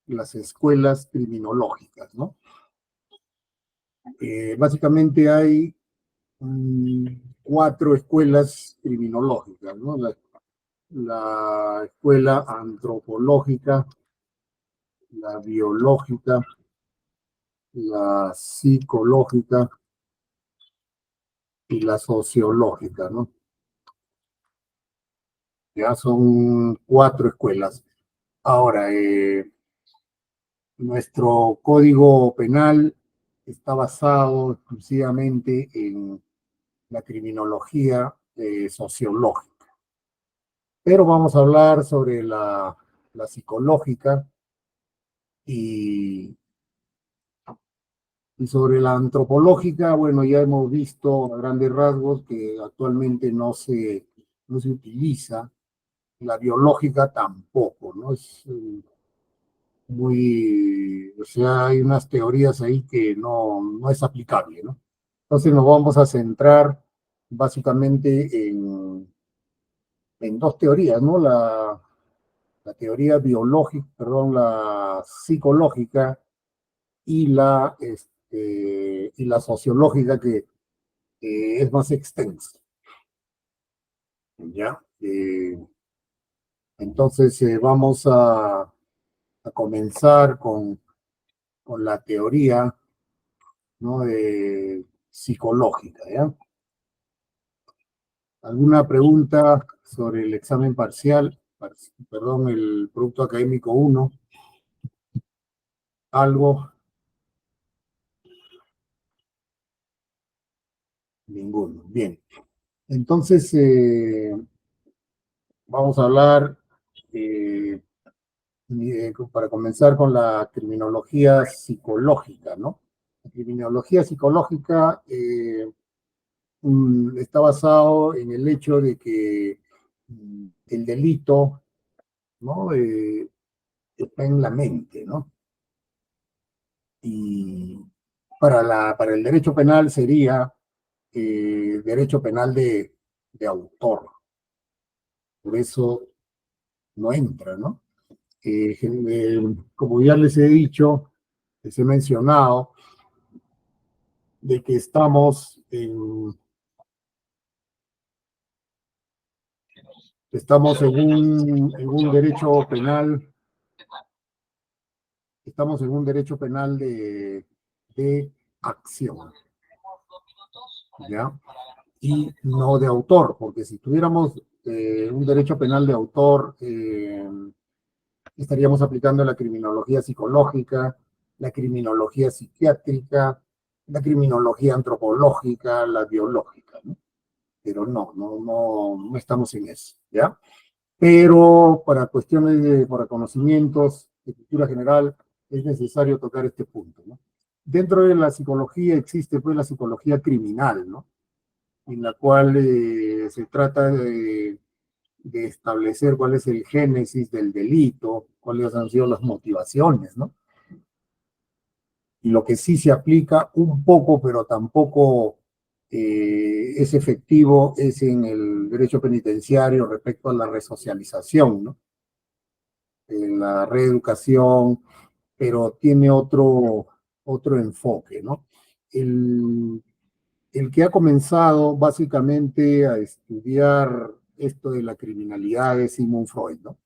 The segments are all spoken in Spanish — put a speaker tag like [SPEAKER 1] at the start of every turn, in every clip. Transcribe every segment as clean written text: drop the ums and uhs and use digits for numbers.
[SPEAKER 1] las escuelas criminológicas, ¿no? Básicamente hay 4 escuelas criminológicas, ¿no? La escuela antropológica, la biológica, la psicológica y la sociológica, ¿no? Ya son 4 escuelas. Ahora, nuestro código penal está basado exclusivamente en la criminología sociológica. Pero vamos a hablar sobre la psicológica y, y sobre la antropológica. Bueno, ya hemos visto a grandes rasgos que actualmente no se utiliza. La biológica tampoco, ¿no? Es o sea, hay unas teorías ahí que no es aplicable, ¿no? Entonces nos vamos a centrar básicamente en 2 teorías, ¿no? La teoría biológica, perdón, la psicológica y la sociológica que es más extensa, ¿ya? Entonces vamos a comenzar con la teoría, ¿no? Psicológica, ¿ya? ¿Alguna pregunta sobre el examen parcial? Perdón, el producto académico 1. ¿Algo? Ninguno. Bien. Entonces, vamos a hablar, eh, para comenzar con la criminología psicológica, ¿no? La criminología psicológica está basado en el hecho de que el delito, ¿no? Está en la mente, ¿no? Y para el derecho penal sería derecho penal de autor. Por eso no entra, ¿no? Como ya les he dicho, les he mencionado, de que estamos en un derecho penal, estamos en un derecho penal de acción, ¿ya? Y no de autor, porque si tuviéramos un derecho penal de autor, estaríamos aplicando la criminología psicológica, la criminología psiquiátrica, la criminología antropológica, la biológica, ¿no? Pero no estamos en eso, ¿ya? Pero para para conocimientos de cultura general, es necesario tocar este punto, ¿no? Dentro de la psicología existe pues la psicología criminal, ¿no? En la cual se trata de establecer cuál es el génesis del delito, cuáles han sido las motivaciones, ¿no? Y lo que sí se aplica un poco, pero tampoco es efectivo, es en el derecho penitenciario respecto a la resocialización, ¿no? En la reeducación, pero tiene otro enfoque, ¿no? El, el que ha comenzado básicamente a estudiar esto de la criminalidad es Sigmund Freud, ¿no?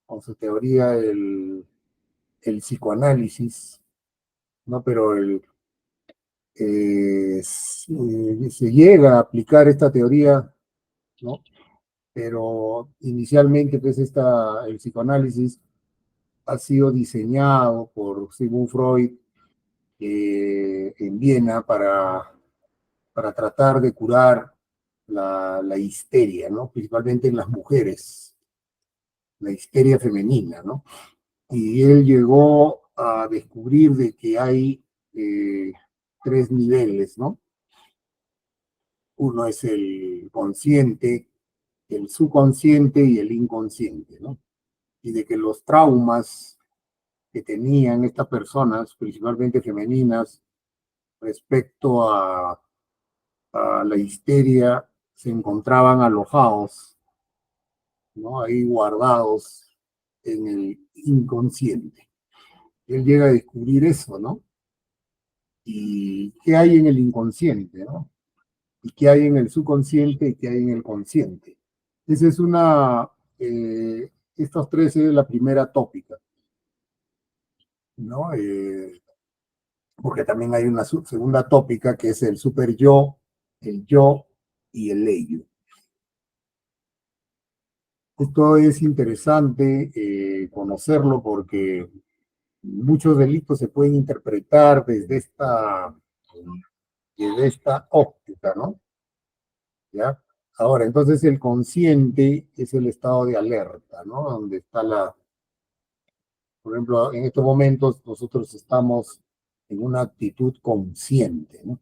[SPEAKER 1] Con su teoría el psicoanálisis, ¿no? Pero se llega a aplicar esta teoría, ¿no? Pero inicialmente, pues, el psicoanálisis ha sido diseñado por Sigmund Freud en Viena para tratar de curar la histeria, ¿no? Principalmente en las mujeres, la histeria femenina, ¿no? Y él llegó a descubrir de que hay 3 niveles, ¿no? Uno es el consciente, el subconsciente y el inconsciente, ¿no? Y de que los traumas que tenían estas personas, principalmente femeninas, respecto a la histeria, se encontraban alojados, ¿no? Ahí guardados en el inconsciente. él llega a descubrir eso, ¿no? Y qué hay en el inconsciente, ¿no? Y qué hay en el subconsciente y qué hay en el consciente. Esa es estos tres es la primera tópica, ¿no? Porque también hay una segunda tópica que es el super yo y el ello. Esto es interesante conocerlo porque muchos delitos se pueden interpretar desde esta óptica, ¿no? ¿Ya? Ahora, entonces el consciente es el estado de alerta, ¿no? Donde está por ejemplo, en estos momentos nosotros estamos en una actitud consciente, ¿no?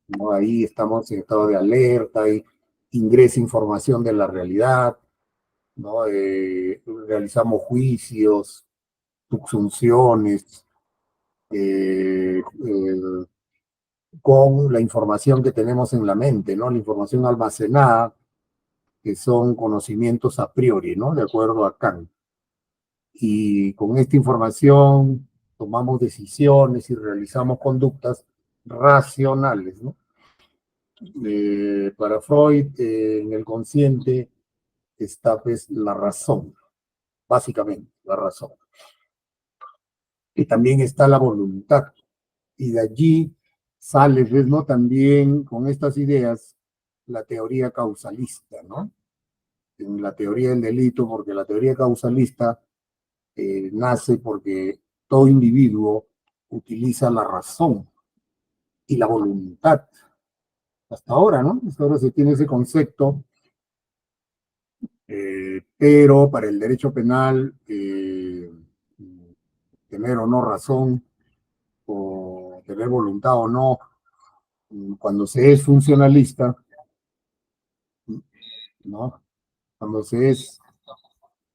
[SPEAKER 1] ¿No? Ahí estamos en estado de alerta, ahí ingresa información de la realidad, ¿no? Realizamos juicios, subsunciones, con la información que tenemos en la mente, ¿no? La información almacenada, que son conocimientos a priori, ¿no? De acuerdo a Kant. Y con esta información tomamos decisiones y realizamos conductas racionales, ¿no? Para Freud, en el consciente está pues la razón, básicamente la razón. Y también está la voluntad. Y de allí sale, pues, ¿no? También con estas ideas la teoría causalista, ¿no? En la teoría del delito, porque la teoría causalista nace porque todo individuo utiliza la razón y la voluntad. Hasta ahora, ¿no? Hasta ahora se tiene ese concepto, pero para el derecho penal, tener o no razón, o tener voluntad o no, cuando se es funcionalista, ¿no? Cuando se es,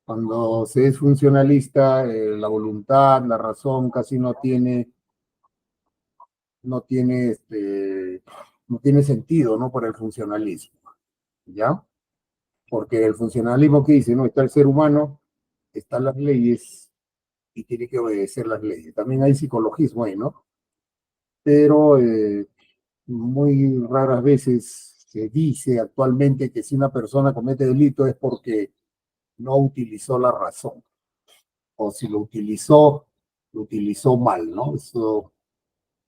[SPEAKER 1] cuando se es funcionalista, la voluntad, la razón casi no tiene sentido, ¿no? Por el funcionalismo, ¿ya? Porque el funcionalismo que dice, no, está el ser humano, están las leyes y tiene que obedecer las leyes. También hay psicologismo ahí, ¿no? Pero muy raras veces se dice actualmente que si una persona comete delito es porque no utilizó la razón, o si lo utilizó mal, ¿no? Eso un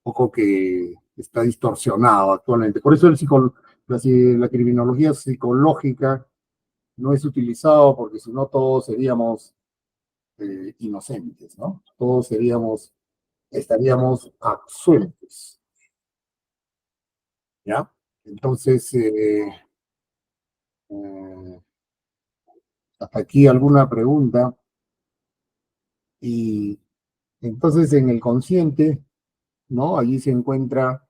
[SPEAKER 1] poco que está distorsionado actualmente. Por eso la criminología psicológica no es utilizado, porque si no todos seríamos inocentes, ¿no? Estaríamos absueltos, ¿ya? Entonces, eh, hasta aquí alguna pregunta. Y entonces en el consciente, ¿no? Allí se encuentra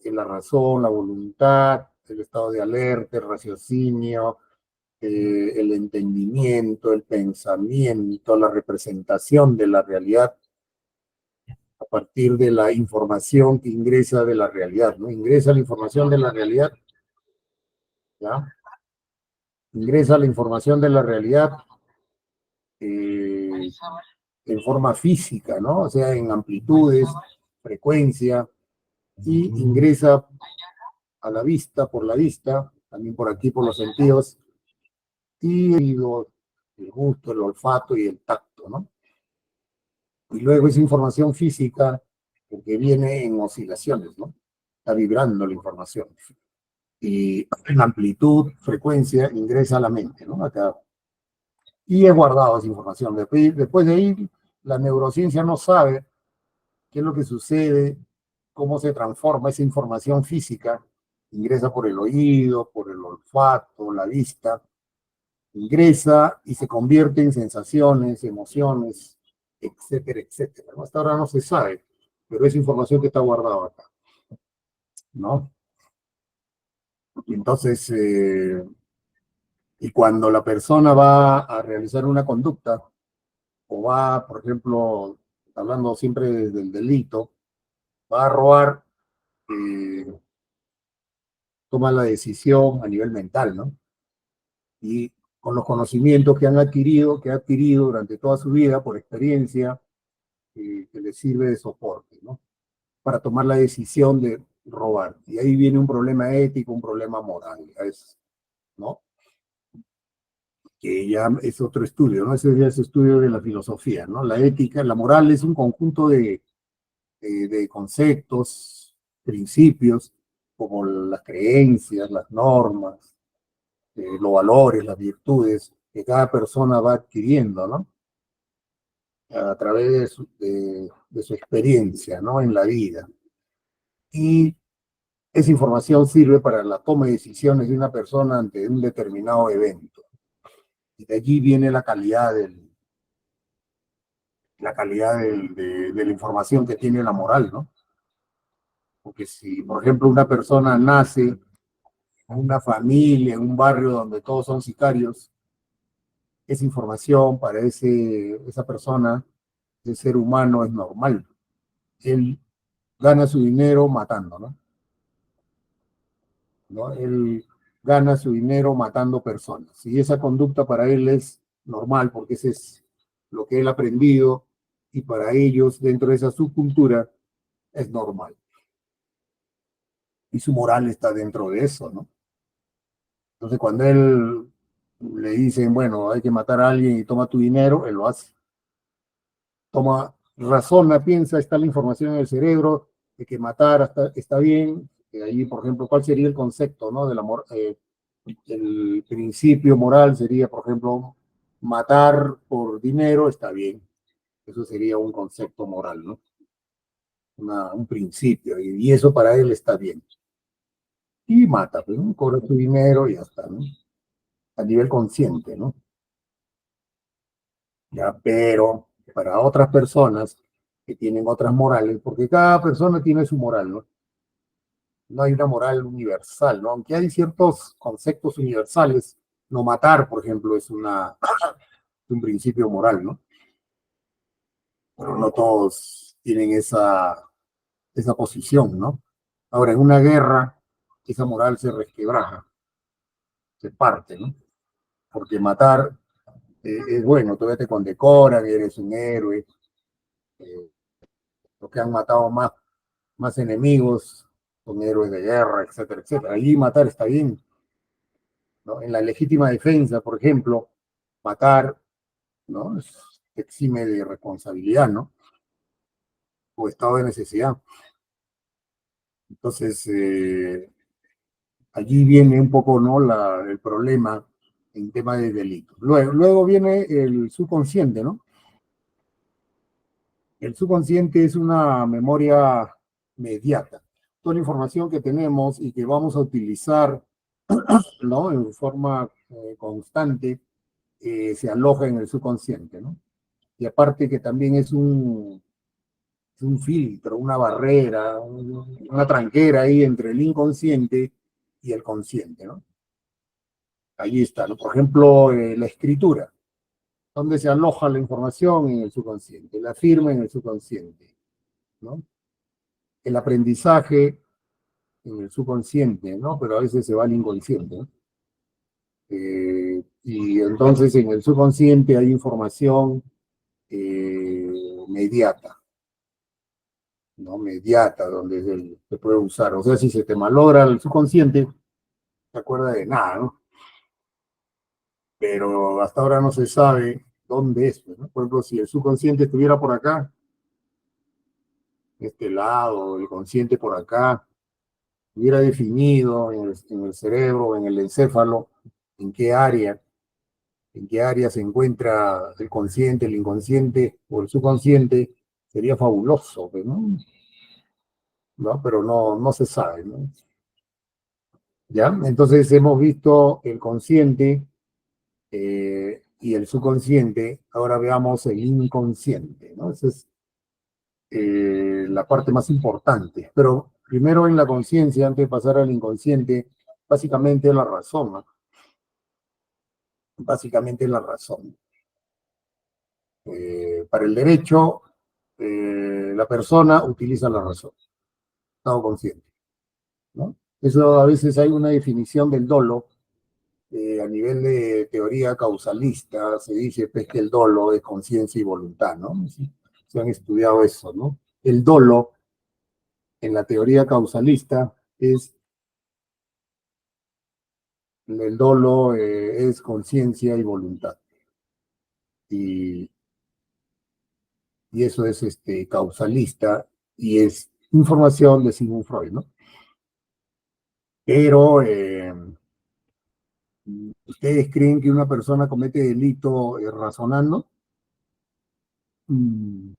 [SPEAKER 1] la razón, la voluntad, el estado de alerta, el raciocinio, el entendimiento, el pensamiento, la representación de la realidad a partir de la información que ingresa de la realidad, ¿no? Ingresa la información de la realidad, ¿ya? Ingresa la información de la realidad eh, en forma física, ¿no? O sea, en amplitudes, frecuencia, y ingresa a la vista, por la vista, también por aquí por los sentidos, y el gusto, el olfato y el tacto, ¿no? Y luego esa información física, porque viene en oscilaciones, ¿no? Está vibrando la información. Y en amplitud, frecuencia, ingresa a la mente, ¿no? Acá. Y he guardado esa información. Después de ahí, la neurociencia no sabe qué es lo que sucede, cómo se transforma esa información física, ingresa por el oído, por el olfato, la vista, ingresa y se convierte en sensaciones, emociones, etcétera, etcétera. Hasta ahora no se sabe, pero es información que está guardada acá, ¿no? Entonces, y cuando la persona va a realizar una conducta, o va, por ejemplo, hablando siempre del delito, va a robar, eh, toma la decisión a nivel mental, ¿no? Y con los conocimientos que ha adquirido durante toda su vida por experiencia, que le sirve de soporte, ¿no? Para tomar la decisión de robar. Y ahí viene un problema ético, un problema moral, ¿no? Que ya es otro estudio, ¿no? Ese ya es estudio de la filosofía, ¿no? La ética, la moral es un conjunto de conceptos, principios, como las creencias, las normas, los valores, las virtudes que cada persona va adquiriendo, ¿no? A través de su experiencia, ¿no? En la vida. Y esa información sirve para la toma de decisiones de una persona ante un determinado evento. Y de allí viene la calidad de la información que tiene la moral, ¿no? Porque si, por ejemplo, una persona nace en una familia, en un barrio donde todos son sicarios, esa información para esa persona, ese ser humano, es normal. Él gana su dinero matando, ¿no? ¿No? Él gana su dinero matando personas. Y esa conducta para él es normal, porque ese es lo que él ha aprendido, y para ellos, dentro de esa subcultura, es normal. Y su moral está dentro de eso, ¿no? Entonces, cuando él le dicen, bueno, hay que matar a alguien y toma tu dinero, él lo hace. Toma, razona, piensa, está la información en el cerebro de que matar está bien. Ahí, por ejemplo, ¿cuál sería el concepto, ¿no? Del amor? El principio moral sería, por ejemplo, matar por dinero está bien. Eso sería un concepto moral, ¿no? Un principio, y eso para él está bien. Y mata, pues, ¿no? Cobra su dinero y ya está, ¿no? A nivel consciente, ¿no? Ya, pero para otras personas que tienen otras morales, porque cada persona tiene su moral, ¿no? No hay una moral universal, ¿no? Aunque hay ciertos conceptos universales, no matar, por ejemplo, es un principio moral, ¿no? Pero no todos tienen esa posición, ¿no? Ahora, en una guerra, esa moral se resquebraja, se parte, ¿no? Porque matar es bueno, todavía te condecoran, eres un héroe, eh, los que han matado más enemigos son héroes de guerra, etcétera, etcétera. Allí matar está bien, ¿no? En la legítima defensa, por ejemplo, matar, ¿no? Exime de responsabilidad, ¿no? O estado de necesidad. Entonces, allí viene un poco, ¿no? El problema en tema de delitos. Luego viene el subconsciente, ¿no? El subconsciente es una memoria mediata. Toda la información que tenemos y que vamos a utilizar, ¿no? En forma constante, se aloja en el subconsciente, ¿no? Y aparte que también es un filtro, una barrera, una tranquera ahí entre el inconsciente y el consciente, ¿no? Ahí está, ¿no? Por ejemplo, la escritura, donde se aloja la información en el subconsciente, la firma en el subconsciente, ¿no? El aprendizaje en el subconsciente, ¿no? Pero a veces se va al inconsciente, ¿no? Y entonces en el subconsciente hay información mediata, ¿no? Mediata, donde se puede usar. O sea, si se te malogra el subconsciente, no te acuerdas de nada, ¿no? Pero hasta ahora no se sabe dónde es, ¿no? Por ejemplo, si el subconsciente estuviera por acá, este lado, el consciente por acá, hubiera definido en el cerebro, en el encéfalo, en qué área, en qué área se encuentra el consciente, el inconsciente o el subconsciente, sería fabuloso, ¿no? ¿No? Pero no se sabe, ¿no? ¿Ya? Entonces hemos visto el consciente y el subconsciente, ahora veamos el inconsciente, ¿no? Esa es la parte más importante. Pero primero en la conciencia, antes de pasar al inconsciente, básicamente la razón, ¿no? Básicamente la razón. Para el derecho, la persona utiliza la razón, estado consciente, ¿no? Eso a veces hay una definición del dolo, a nivel de teoría causalista, se dice pues, que el dolo es conciencia y voluntad, ¿no? Sí. se han estudiado eso, ¿no? El dolo, en la teoría causalista, el dolo es conciencia y voluntad. Y, y eso es causalista y es información de Sigmund Freud, ¿no? Pero, ¿ustedes creen que una persona comete delito razonando? Mm,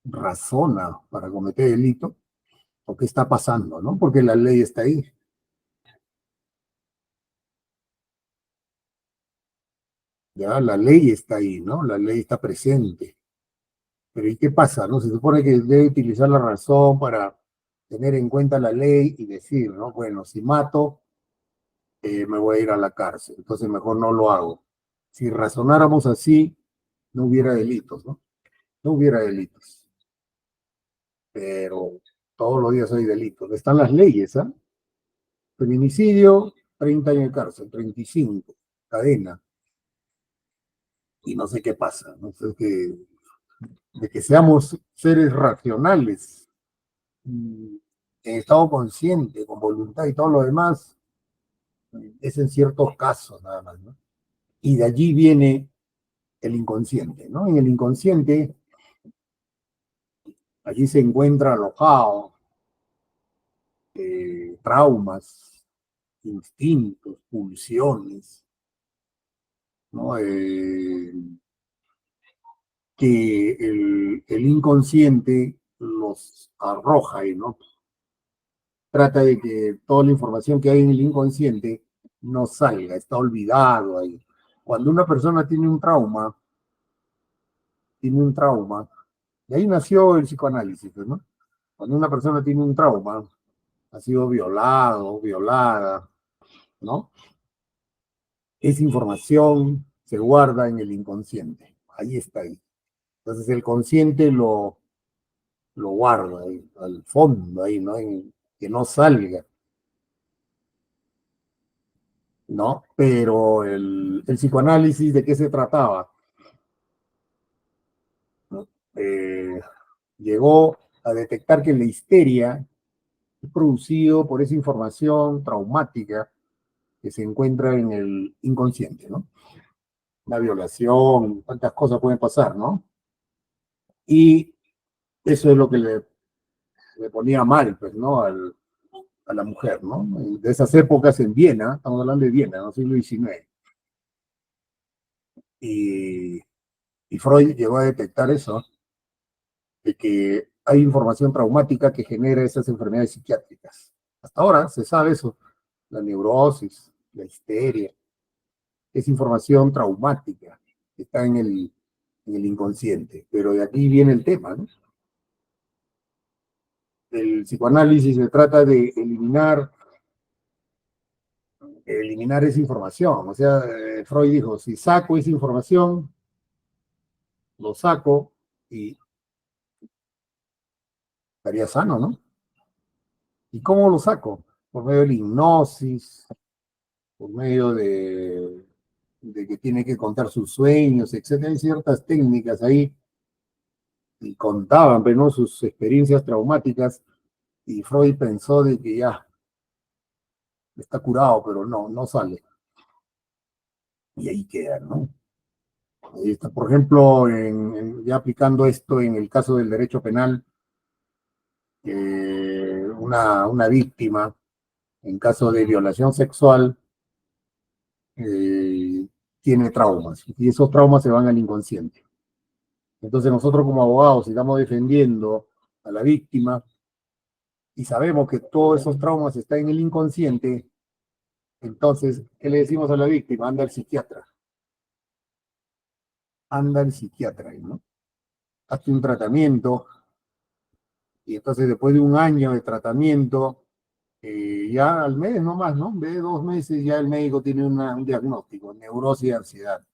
[SPEAKER 1] razona para cometer delito, o qué está pasando, ¿no? Porque la ley está ahí, ya la ley está ahí, ¿no? La ley está presente. Pero ¿y qué pasa, no? Se supone que debe utilizar la razón para tener en cuenta la ley y decir, ¿no? Bueno, si mato, me voy a ir a la cárcel, entonces mejor no lo hago. Si razonáramos así, no hubiera delitos, ¿no? No hubiera delitos, pero todos los días hay delitos. Están las leyes, ¿ah? Feminicidio, 30 años de cárcel, 35, cadena, y no sé qué pasa, no sé qué, de que seamos seres racionales, mm, en estado consciente, con voluntad y todo lo demás, es en ciertos casos nada más, ¿no? Y de allí viene el inconsciente, ¿no? En el inconsciente, allí se encuentra alojado traumas, instintos, pulsiones, ¿no? Que el inconsciente los arroja y no trata de que toda la información que hay en el inconsciente no salga, está olvidado ahí. Cuando una persona tiene un trauma, de ahí nació el psicoanálisis, ¿no? Cuando una persona tiene un trauma, ha sido violado, violada, ¿no? Esa información se guarda en el inconsciente, ahí está ahí. Entonces el consciente lo guarda ahí, al fondo, ahí, ¿no? Que no salga, ¿no? Pero el psicoanálisis, ¿de qué se trataba? ¿No? Llegó a detectar que la histeria es producido por esa información traumática que se encuentra en el inconsciente, ¿no? La violación, tantas cosas pueden pasar, ¿no? Y eso es lo que le ponía mal, pues, ¿no? A la mujer, ¿no? De esas épocas en Viena, estamos hablando de Viena, ¿no? Siglo XIX. Y, y Freud llegó a detectar eso, de que hay información traumática que genera esas enfermedades psiquiátricas. Hasta ahora se sabe eso, la neurosis, la histeria, es información traumática que está en el inconsciente. Pero de aquí viene el tema, ¿no? El psicoanálisis se trata de eliminar esa información. O sea, Freud dijo, si saco esa información, lo saco y estaría sano, ¿no? ¿Y cómo lo saco? Por medio de la hipnosis, por medio de que tiene que contar sus sueños, etcétera. Hay ciertas técnicas ahí y contaban, pero no sus experiencias traumáticas y Freud pensó de que ya está curado, pero no, no sale. Y ahí queda, ¿no? Ahí está. Por ejemplo, ya aplicando esto en el caso del derecho penal, una víctima en caso de violación sexual eh, tiene traumas y esos traumas se van al inconsciente. Entonces nosotros como abogados, si estamos defendiendo a la víctima y sabemos que todos esos traumas están en el inconsciente, entonces, ¿qué le decimos a la víctima? Anda al psiquiatra, ¿no? Hazte un tratamiento y entonces después de un año de tratamiento, ya al mes nomás, ¿no? En vez de 2 meses ya el médico tiene un diagnóstico, neurosis y ansiedad.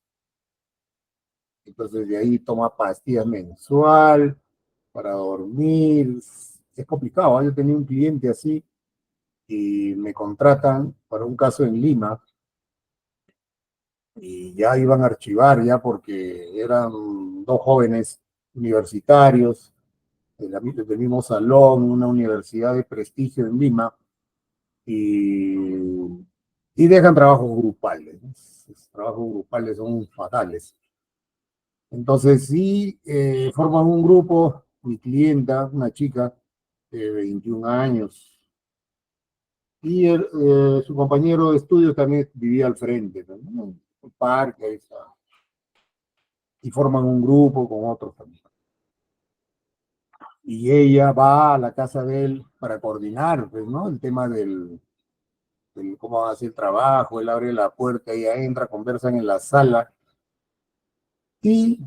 [SPEAKER 1] Entonces de ahí toma pastillas mensual para dormir. Es complicado, ¿eh? Yo tenía un cliente así y me contratan para un caso en Lima y ya iban a archivar ya porque eran dos jóvenes universitarios del mismo salón, una universidad de prestigio en Lima, y, y dejan trabajos grupales, ¿no? Esos trabajos grupales son fatales. Entonces, sí, forman un grupo, mi clienta, una chica de 21 años, y su compañero de estudios también vivía al frente, ¿no? En un parque, ahí está, y forman un grupo con otros también. Y ella va a la casa de él para coordinar, pues, ¿no? El tema del cómo hace el trabajo, él abre la puerta, ella entra, conversan en la sala, y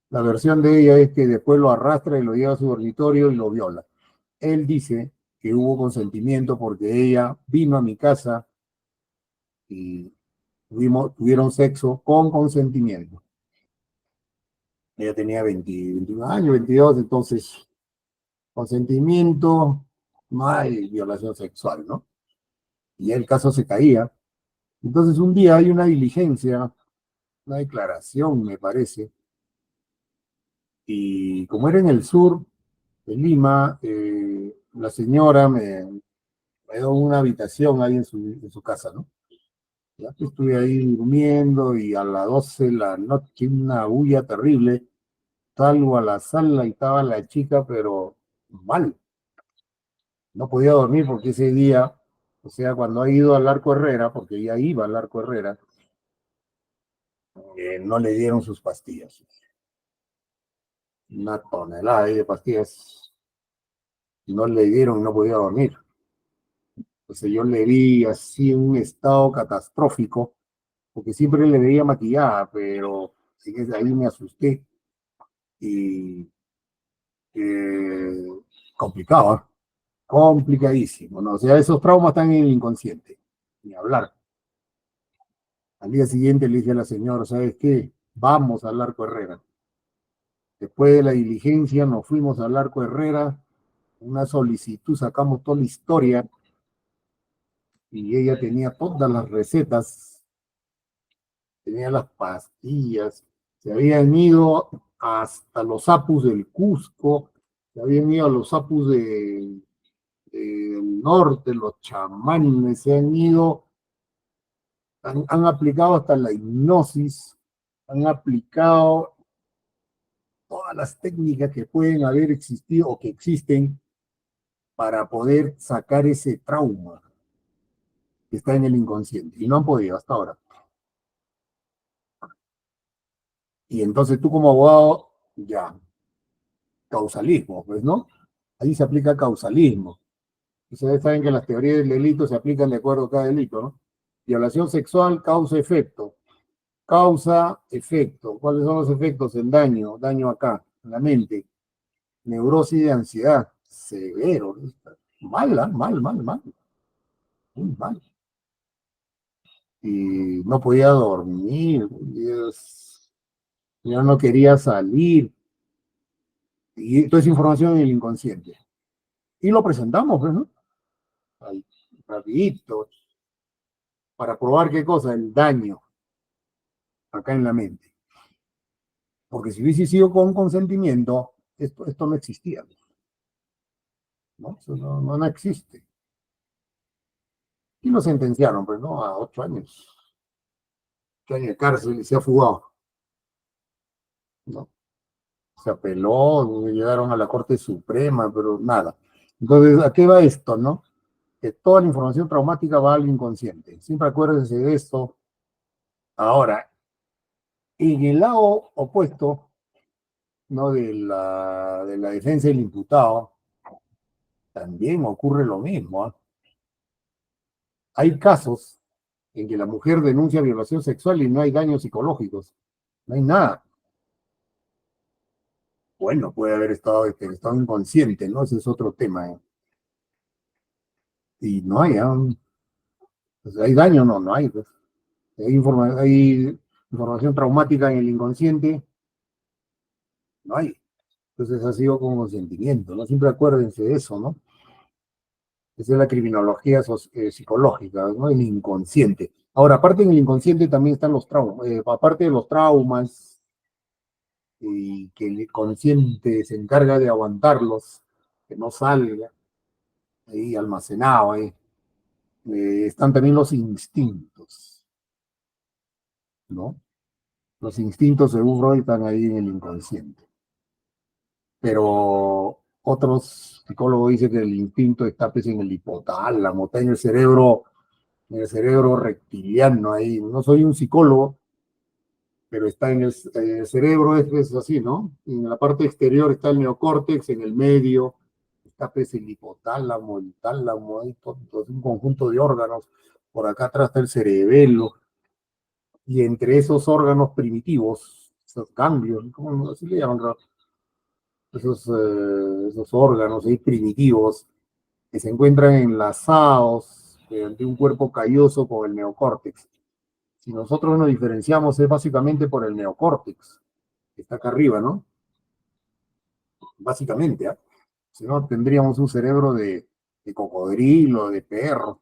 [SPEAKER 1] la versión de ella es que después lo arrastra y lo lleva a su dormitorio y lo viola. Él dice que hubo consentimiento porque ella vino a mi casa y tuvieron sexo con consentimiento. Ella tenía 20, 21 años, 22, entonces consentimiento, no hay violación sexual, ¿no? Y el caso se caía. Entonces un día hay una diligencia, una declaración, me parece, y como era en el sur de Lima, la señora me dio una habitación ahí en su casa, ¿no? Ya que estuve ahí durmiendo y a las 12 de la noche, una bulla terrible, salgo a la sala y estaba la chica, pero mal. No podía dormir porque ese día, o sea, cuando ha ido al Arco Herrera, porque ella iba al Arco Herrera, no le dieron sus pastillas. Una tonelada ahí de pastillas. No le dieron y no podía dormir. Entonces yo le vi así en un estado catastrófico, porque siempre le veía maquillada, pero sí que ahí me asusté y eh, complicado, ¿eh? Complicadísimo, ¿no? O sea, esos traumas están en el inconsciente, ni hablar. Al día siguiente le dije a la señora, ¿sabes qué? Vamos al Arco Herrera. Después de la diligencia nos fuimos al Arco Herrera, una solicitud, sacamos toda la historia y ella tenía todas las recetas, tenía las pastillas, se habían ido hasta los apus del Cusco, se habían ido a los apus del norte, los chamanes, se han ido, han aplicado hasta la hipnosis, han aplicado todas las técnicas que pueden haber existido o que existen para poder sacar ese trauma que está en el inconsciente. Y no han podido hasta ahora. Y entonces tú como abogado, ya, causalismo, pues, ¿no? Ahí se aplica causalismo. Ustedes saben que las teorías del delito se aplican de acuerdo a cada delito, ¿no? Violación sexual, causa-efecto. Causa-efecto. ¿Cuáles son los efectos? El daño, daño acá, en la mente. Neurosis de ansiedad, severo. Mala, mal, mal, mal. Muy mal. Y no podía dormir. Yo no quería salir. Y toda esa información en el inconsciente. Y lo presentamos, pues, ¿no? Ahí, rapidito, para probar qué cosa, el daño acá en la mente. Porque si hubiese sido con consentimiento, esto no existía, ¿no? Eso no existe. Y lo sentenciaron, pues, ¿no? A 8 años. 8 años de cárcel y se ha fugado, ¿no? Se apeló, llegaron a la Corte Suprema, pero nada. Entonces, ¿a qué va esto, no? Que toda la información traumática va al inconsciente. Siempre acuérdense de esto. Ahora, en el lado opuesto, ¿no? De la defensa del imputado, también ocurre lo mismo, ¿eh? Hay casos en que la mujer denuncia violación sexual y no hay daños psicológicos, no hay nada. Bueno, puede haber estado inconsciente, ¿no? Ese es otro tema, ¿eh? Y no hay, ¿eh? Pues, ¿hay daño? No, no hay, pues. Hay información traumática en el inconsciente, no hay. Entonces ha sido con consentimiento, ¿no? Siempre acuérdense de eso, ¿no? Esa es la criminología psicológica, ¿no? El inconsciente. Ahora, aparte en el inconsciente también están los traumas, aparte de los traumas, y que el consciente se encarga de aguantarlos, que no salga ahí almacenado ahí. Están también los instintos, ¿no? Los instintos, según Freud, están ahí en el inconsciente. Pero otros psicólogos dicen que el instinto está pues, en el hipotálamo, está en el cerebro reptiliano ahí. No soy un psicólogo, pero está en el cerebro, es así, ¿no? En la parte exterior está el neocórtex, en el medio está pues, el hipotálamo, el tálamo, hay todo, un conjunto de órganos. Por acá atrás está el cerebelo, y entre esos órganos primitivos, esos ganglios, ¿cómo así le llaman? Esos órganos ahí primitivos que se encuentran enlazados de un cuerpo calloso con el neocórtex. Si nosotros nos diferenciamos es básicamente por el neocórtex, que está acá arriba, ¿no? Básicamente, ¿eh? Si no, tendríamos un cerebro de cocodrilo, de perro,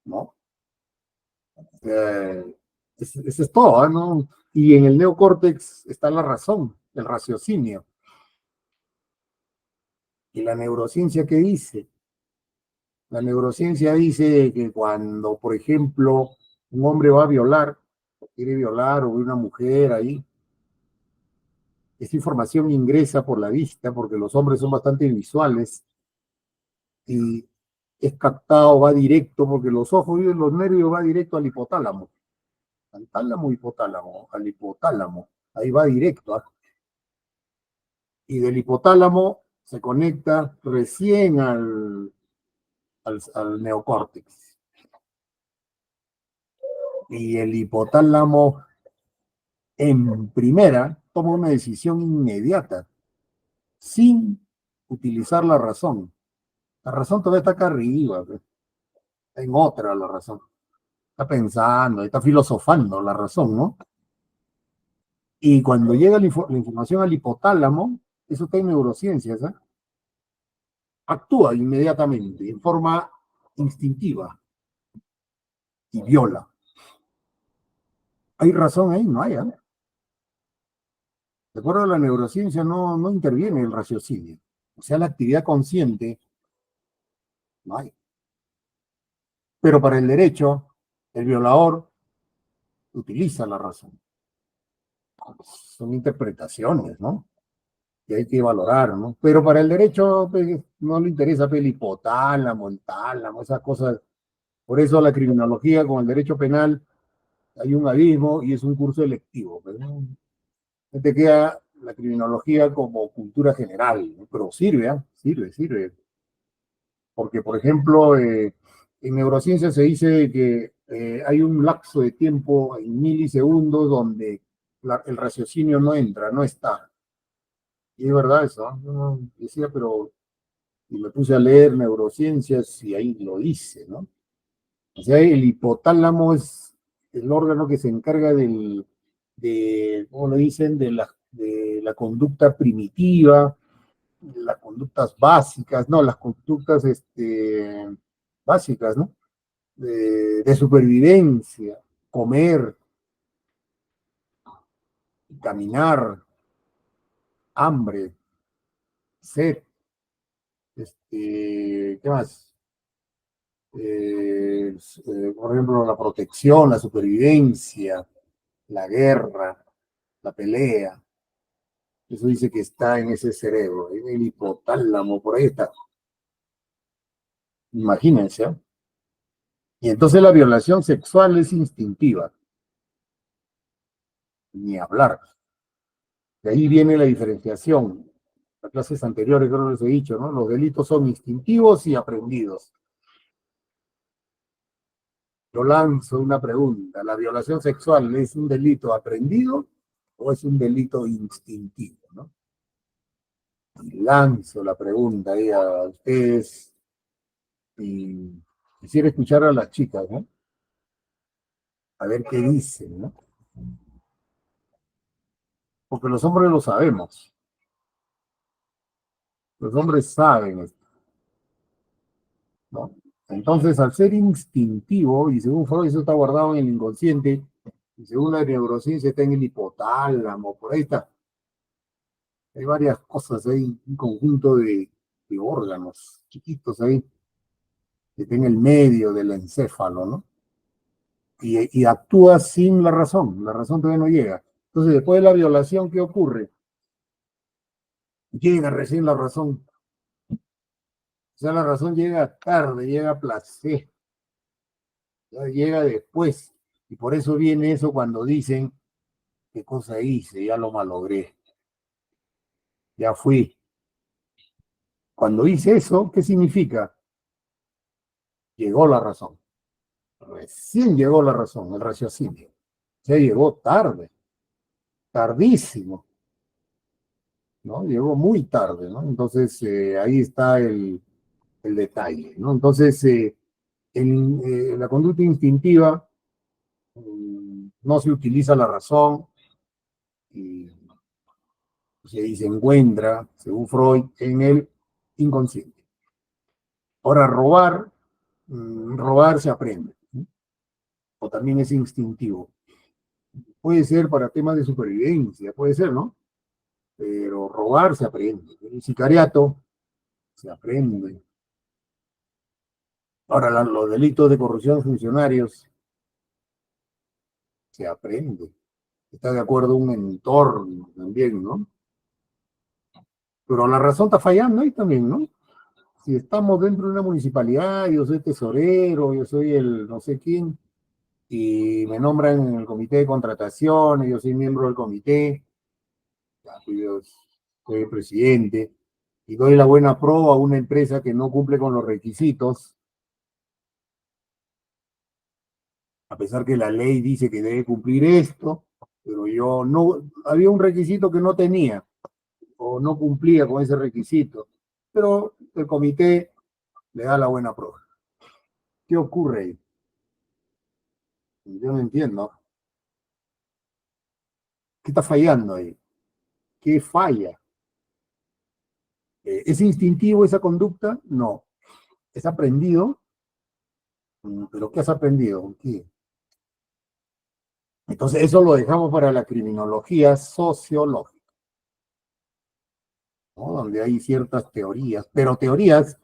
[SPEAKER 1] ¿no? Eso es todo, ¿eh? ¿No? Y en el neocórtex está la razón, el raciocinio. ¿Y la neurociencia qué dice? La neurociencia dice que cuando, por ejemplo, un hombre va a violar, o quiere violar, o ve una mujer ahí, esa información ingresa por la vista, porque los hombres son bastante visuales, y es captado, va directo, porque los ojos y los nervios va directo al tálamo, hipotálamo, al hipotálamo, ahí va directo, ¿ah? Y del hipotálamo se conecta recién al neocórtex. Y el hipotálamo en primera toma una decisión inmediata, sin utilizar la razón. La razón todavía está acá arriba, pues. Está en otra la razón. Está pensando, está filosofando la razón, ¿no? Y cuando llega la información al hipotálamo, eso está en neurociencias, ¿eh? Actúa inmediatamente, en forma instintiva, y viola. ¿Hay razón ahí? No hay, ¿eh? De acuerdo a la neurociencia, no interviene el raciocinio. O sea, la actividad consciente, no hay. Pero para el derecho, el violador utiliza la razón. Son interpretaciones, ¿no? Que hay que valorar, ¿no? Pero para el derecho pues, no le interesa pues, el hipotálamo, el tálamo, esas cosas. Por eso la criminología con el derecho penal hay un abismo y es un curso electivo. Pues, ¿no? Te queda la criminología como cultura general, ¿no? Pero sirve, ¿eh? Sirve. Porque, por ejemplo, en neurociencia se dice que hay un lapso de tiempo en milisegundos donde el raciocinio no entra, no está. Y es verdad eso, ¿no? Yo no decía, pero y me puse a leer neurociencias y ahí lo dice, ¿no? O sea, el hipotálamo es el órgano que se encarga ¿cómo lo dicen? De la conducta primitiva, las conductas básicas, no, las conductas básicas, ¿no? De supervivencia, comer, caminar, hambre, sed, ¿qué más? Por ejemplo, la protección, la supervivencia, la guerra, la pelea. Eso dice que está en ese cerebro, en el hipotálamo, por ahí está. Imagínense, ¿eh? Y entonces la violación sexual es instintiva, ni hablar. De ahí viene la diferenciación. Las clases anteriores creo que les he dicho, ¿no? Los delitos son instintivos y aprendidos. Yo lanzo una pregunta. ¿La violación sexual es un delito aprendido o es un delito instintivo, ¿no? Y lanzo la pregunta ahí a ustedes y quisiera escuchar a las chicas, ¿no? A ver qué dicen, ¿no? Porque los hombres lo sabemos. Los hombres saben esto, ¿no? Entonces, al ser instintivo, y según Freud eso está guardado en el inconsciente, Y según la neurociencia está en el hipotálamo, por ahí está. Hay varias cosas ahí, un conjunto de órganos chiquitos ahí, que está en el medio del encéfalo, ¿no? Y actúa sin la razón todavía no llega. Entonces, después de la violación, ¿qué ocurre? Llega recién la razón. O sea, la razón llega tarde, llega a placer, ya llega después. Y por eso viene eso cuando dicen, ¿qué cosa hice? Ya lo malogré, ya fui. Cuando hice eso, ¿qué significa? Llegó la razón. Recién llegó la razón, el raciocinio. Se llegó tarde, tardísimo, ¿no? Llegó muy tarde, ¿no? Entonces, ahí está el detalle, ¿no? Entonces, la conducta instintiva no se utiliza la razón y se encuentra, según Freud, en el inconsciente. Ahora, robar se aprende, ¿no? O también es instintivo. Puede ser para temas de supervivencia, puede ser, ¿no? Pero robar se aprende. El sicariato se aprende. Ahora, los delitos de corrupción de funcionarios se aprende. Está de acuerdo a un entorno también, ¿no? Pero la razón está fallando ahí también, ¿no? Si estamos dentro de una municipalidad, yo soy tesorero, yo soy el no sé quién, y me nombran en el comité de contrataciones, yo soy miembro del comité, ya, pues yo soy el presidente, y doy la buena prueba a una empresa que no cumple con los requisitos, a pesar que la ley dice que debe cumplir esto, pero yo no, había un requisito que no tenía, o no cumplía con ese requisito, pero el comité le da la buena prueba. ¿Qué ocurre ahí? Yo no entiendo. ¿Qué está fallando ahí? ¿Qué falla? ¿Es instintivo esa conducta? No. ¿Es aprendido? ¿Pero qué has aprendido? ¿Qué? Entonces, eso lo dejamos para la criminología sociológica, ¿no? Donde hay ciertas teorías, pero teorías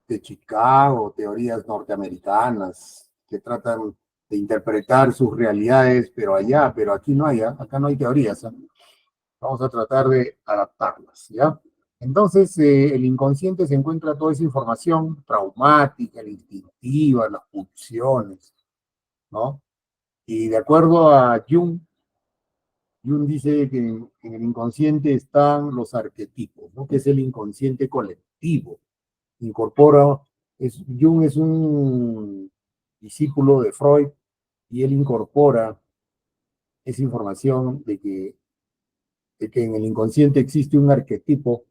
[SPEAKER 1] de Chicago, teorías norteamericanas, que tratan de interpretar sus realidades, pero allá, pero aquí no hay, ¿eh? Acá no hay teorías, ¿eh? Vamos a tratar de adaptarlas, ¿ya? Entonces, el inconsciente se encuentra toda esa información traumática, la instintiva, las pulsiones, ¿no? Y de acuerdo a Jung, Jung dice que en el inconsciente están los arquetipos, ¿no? Que es el inconsciente colectivo. Incorpora, Jung es un discípulo de Freud y él incorpora esa información de que en el inconsciente existe un arquetipo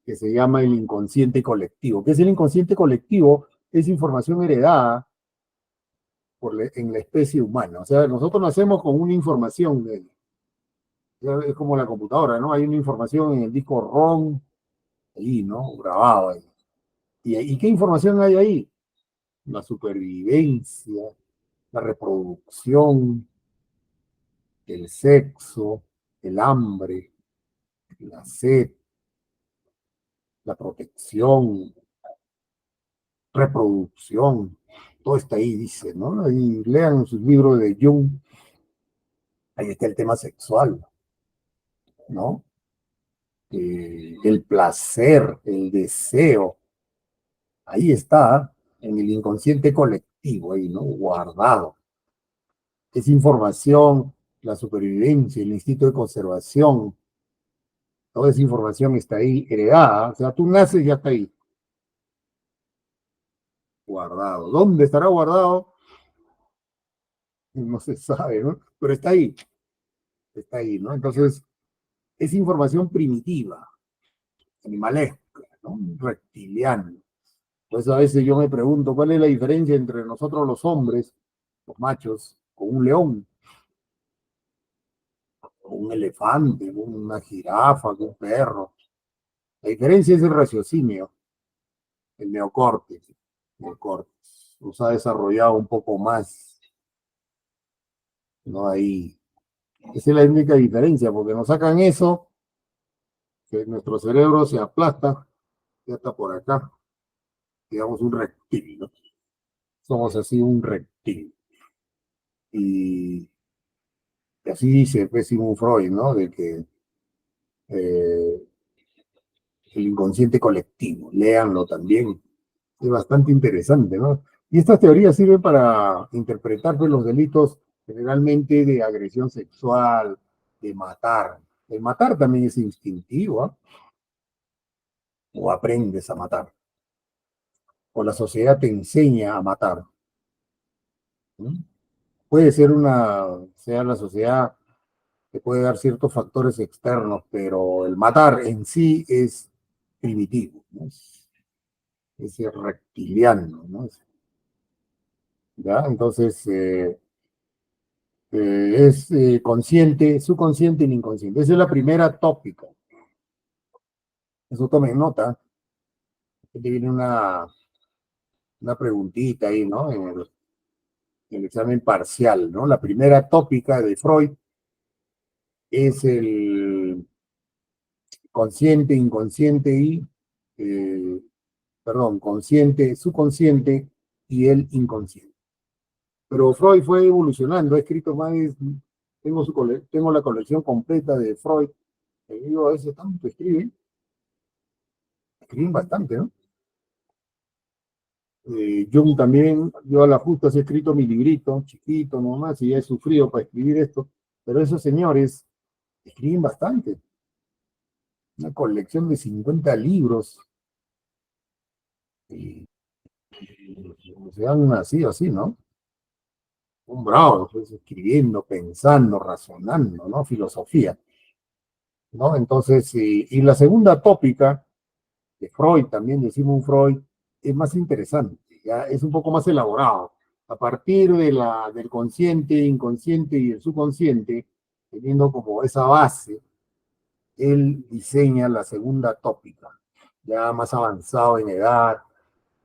[SPEAKER 1] que se llama el inconsciente colectivo. ¿Qué es el inconsciente colectivo? Es información heredada en la especie humana. O sea, nosotros nacemos con una información, es como la computadora, ¿no? Hay una información en el disco ROM, ahí, ¿no? Grabado ahí. ¿Y qué información hay ahí? La supervivencia, la reproducción, el sexo, el hambre, la sed, la protección, reproducción, todo está ahí, dice, ¿no? Ahí lean sus libros de Jung, ahí está el tema sexual, ¿no? El placer, el deseo, ahí está, en el inconsciente colectivo, ahí, ¿no? Guardado. Esa información, la supervivencia, el instinto de conservación, toda esa información está ahí heredada, o sea, tú naces y ya está ahí, guardado. ¿Dónde estará guardado? No se sabe, ¿no? Pero está ahí, ¿no? Entonces, es información primitiva, animalesca, ¿no? Reptiliana. Pues a veces yo me pregunto, ¿cuál es la diferencia entre nosotros los hombres, los machos, con un león, con un elefante, con una jirafa, con un perro? La diferencia es el raciocinio, el neocórtex, nos ha desarrollado un poco más No hay, esa es la única diferencia, porque nos sacan eso, que nuestro cerebro se aplasta, ya está por acá, digamos un reptil, ¿no? Somos así un reptil. Y, y así dice pues, Sigmund Freud, ¿no? De que eh, el inconsciente colectivo, léanlo también, es bastante interesante, ¿no? Y estas teorías sirven para interpretar pues, los delitos generalmente de agresión sexual, de matar. El matar también es instintivo, ¿ah? O aprendes a matar, o la sociedad te enseña a matar, ¿no? Puede ser sea la sociedad que puede dar ciertos factores externos, pero el matar en sí es primitivo, ¿no? Es reptiliano, ¿no? ¿Ya? Entonces, es consciente, subconsciente y inconsciente. Esa es la primera tópica. Eso tomen nota. Aquí viene una preguntita ahí, ¿no? En el examen parcial, ¿no? La primera tópica de Freud es el consciente, inconsciente perdón, consciente, subconsciente y el inconsciente. Pero Freud fue evolucionando, ha escrito más, tengo la colección completa de Freud, te digo, a veces tanto escriben bastante, ¿no? Jung también, yo a la justa he escrito mi librito, chiquito nomás, y he sufrido para escribir esto, pero esos señores escriben bastante, una colección de 50 libros, y, se han nacido así, ¿no? Un bravo, pues, escribiendo, pensando, razonando, ¿no? Filosofía, ¿no? Entonces, y la segunda tópica de Freud, también de Sigmund Freud, es más interesante, ya es un poco más elaborado. A partir del consciente, inconsciente y el subconsciente, teniendo como esa base, él diseña la segunda tópica, ya más avanzado en edad,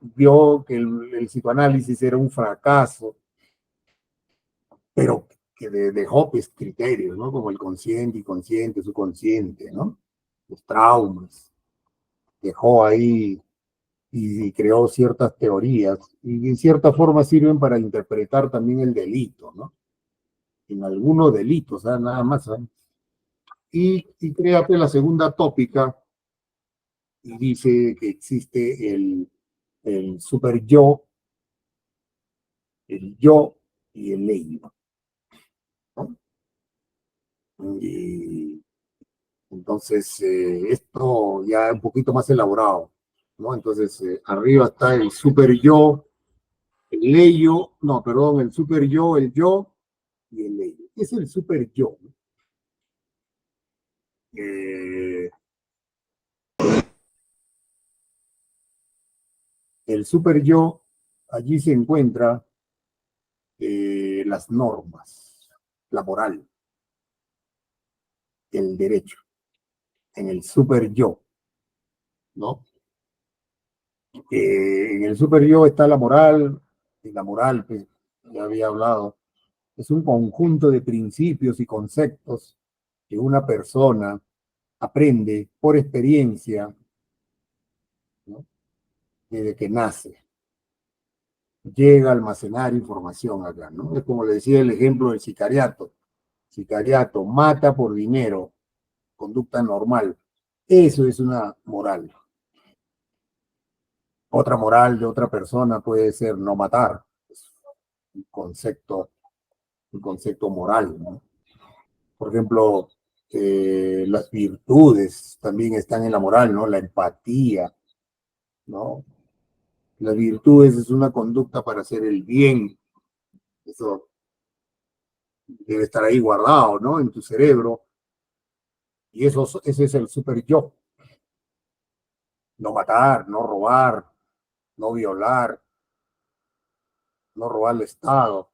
[SPEAKER 1] vio que el psicoanálisis era un fracaso, pero que dejó pues, criterios, ¿no? Como el consciente, inconsciente, subconsciente, ¿no? Los traumas, dejó ahí y creó ciertas teorías y en cierta forma sirven para interpretar también el delito, ¿no? En algunos delitos, ¿eh? Nada más. ¿Eh? Y crea pues, la segunda tópica y dice que existe el super yo, el yo y el ello, ¿no? Y entonces esto ya un poquito más elaborado, ¿no? Entonces arriba está el super yo, el ello, no, perdón, el super yo, el yo y el ello. ¿Qué es el super yo? Eh, el super yo, allí se encuentra las normas, la moral, el derecho, en el super yo, ¿no? En el super yo está la moral, y la moral, pues, ya había hablado, es un conjunto de principios y conceptos que una persona aprende por experiencia, ¿no? Desde que nace. Llega a almacenar información acá, ¿no? Es como le decía el ejemplo del sicariato. Sicariato, mata por dinero, conducta normal. Eso es una moral. Otra moral de otra persona puede ser no matar. Es un concepto moral, ¿no? Por ejemplo, las virtudes también están en la moral, ¿no? La empatía, ¿no? Las virtudes es una conducta para hacer el bien. Eso debe estar ahí guardado, ¿no? En tu cerebro. Y ese es el super yo. No matar, no robar, no violar, no robar al Estado.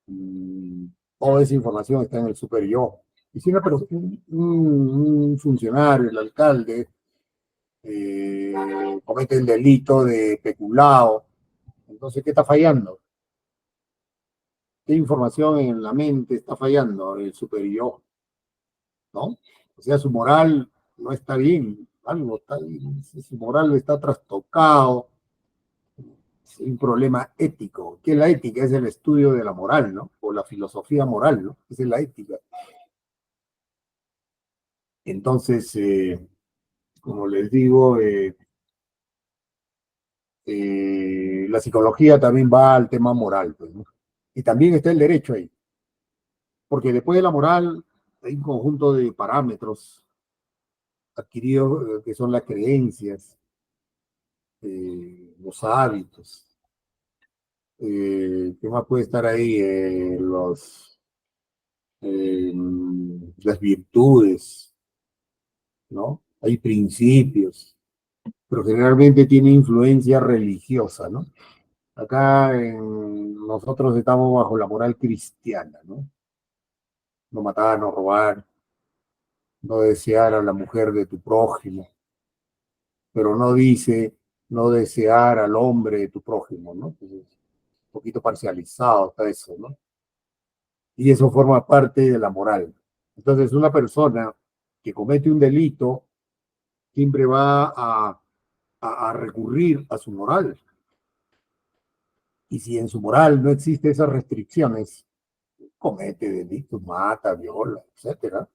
[SPEAKER 1] Mm, toda esa información está en el super yo. Y si un funcionario, el alcalde, comete el delito de peculado, entonces, ¿qué está fallando? ¿Qué información en la mente está fallando? El superyo, ¿no? O sea, su moral no está bien, algo está bien, su moral está trastocado, es un problema ético. ¿Qué es la ética? Es el estudio de la moral, ¿no? O la filosofía moral, ¿no? Esa es la ética. Entonces, como les digo, la psicología también va al tema moral, pues, ¿no? Y también está el derecho ahí, porque después de la moral hay un conjunto de parámetros adquiridos que son las creencias, los hábitos, ¿qué más puede estar ahí? Eh, las virtudes, ¿no? Hay principios, pero generalmente tiene influencia religiosa, ¿no? Acá nosotros estamos bajo la moral cristiana, ¿no? No matar, no robar, no desear a la mujer de tu prójimo, pero no dice no desear al hombre de tu prójimo, ¿no? Entonces, un poquito parcializado está eso, ¿no? Y eso forma parte de la moral. Entonces, una persona que comete un delito siempre va a recurrir a su moral. Y si en su moral no existe esas restricciones, comete delitos, mata, viola, etcétera.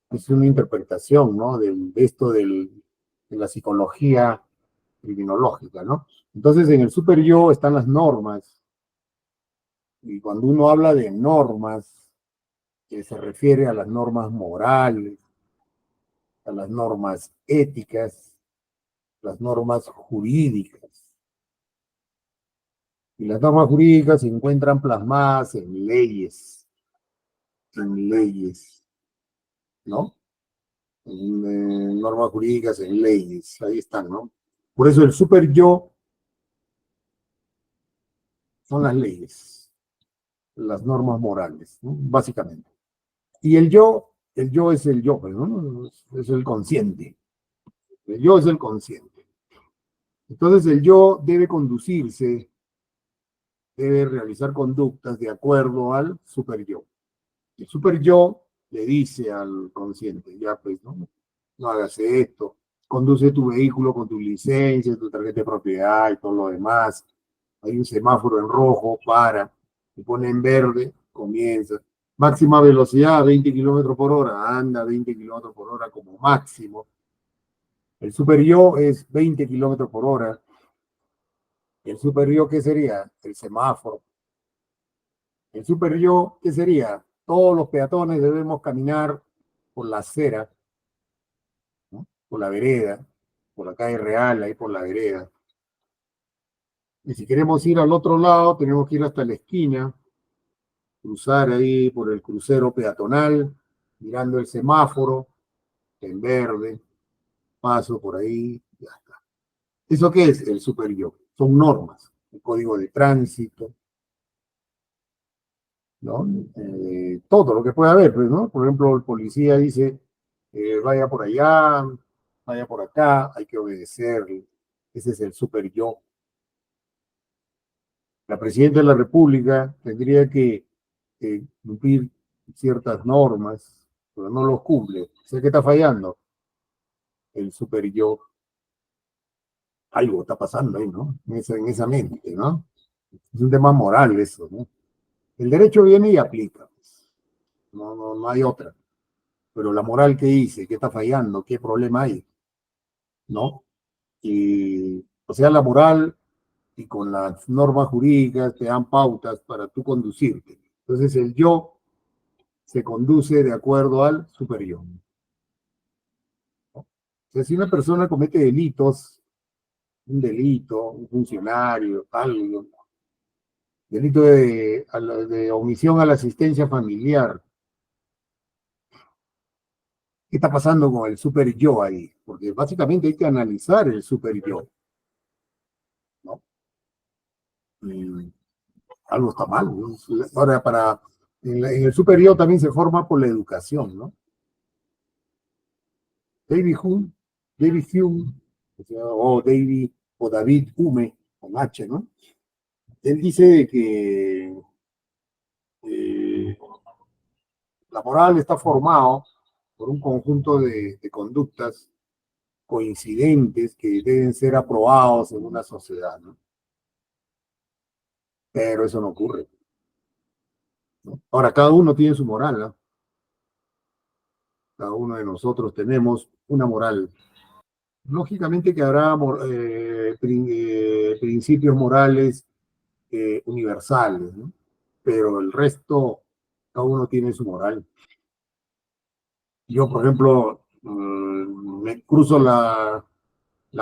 [SPEAKER 1] Es una interpretación, ¿no? De esto de la psicología criminológica, ¿no? Entonces, en el super yo están las normas, y cuando uno habla de normas, que se refiere a las normas morales, a las normas éticas, las normas jurídicas. Y las normas jurídicas se encuentran plasmadas en leyes, ¿no? En normas jurídicas, en leyes, ahí están, ¿no? Por eso el super yo son las leyes, las normas morales, ¿no? Básicamente. Y el yo es el yo, ¿no? Es el consciente. El yo es el consciente. Entonces el yo debe conducirse, debe realizar conductas de acuerdo al super yo. El super yo le dice al consciente, ya pues, no hagas esto, conduce tu vehículo con tu licencia, tu tarjeta de propiedad y todo lo demás. Hay un semáforo en rojo, para, se pone en verde, comienza. Máxima velocidad, 20 kilómetros por hora, anda 20 kilómetros por hora como máximo. El super yo es 20 kilómetros por hora. ¿El super yo qué sería? El semáforo. El super yo qué sería? Todos los peatones debemos caminar por la acera, ¿no? Por la vereda, por la calle real, ahí por la vereda. Y si queremos ir al otro lado, tenemos que ir hasta la esquina, cruzar ahí por el crucero peatonal, mirando el semáforo en verde, paso por ahí, ya está. ¿Eso qué es? El super yo. Son normas, el código de tránsito, ¿no? Todo lo que puede haber, pues, ¿no? Por ejemplo, el policía dice, vaya por allá, vaya por acá, hay que obedecerle. Ese es el super yo. La presidenta de la República tendría que cumplir ciertas normas, pero no los cumple. ¿Sé qué está fallando? El super yo. Algo está pasando ahí, ¿no? En esa mente, ¿no? Es un tema moral eso, ¿no? El derecho viene y aplica, pues. No hay otra. Pero la moral que dice, ¿qué está fallando? ¿Qué problema hay? ¿No? Y, o sea, la moral y con las normas jurídicas te dan pautas para tú conducirte. Entonces el yo se conduce de acuerdo al superior, ¿no? O sea, si una persona comete delitos, un delito, un funcionario, algo, delito de omisión a la asistencia familiar, ¿qué está pasando con el super yo ahí? Porque básicamente hay que analizar el super yo, ¿no? Y algo está mal, ¿no? Ahora, en el super yo también se forma por la educación, ¿no? David Hume, David Hume, o David, o David Hume, con H, ¿no? Él dice que Eh, la moral está formado por un conjunto de conductas coincidentes que deben ser aprobados en una sociedad, ¿no? Pero eso no ocurre, ¿no? Ahora, cada uno tiene su moral, ¿no? Cada uno de nosotros tenemos una moral. Lógicamente que habrá principios morales universales, ¿no? Pero el resto, cada uno tiene su moral. Yo, por ejemplo, me cruzo la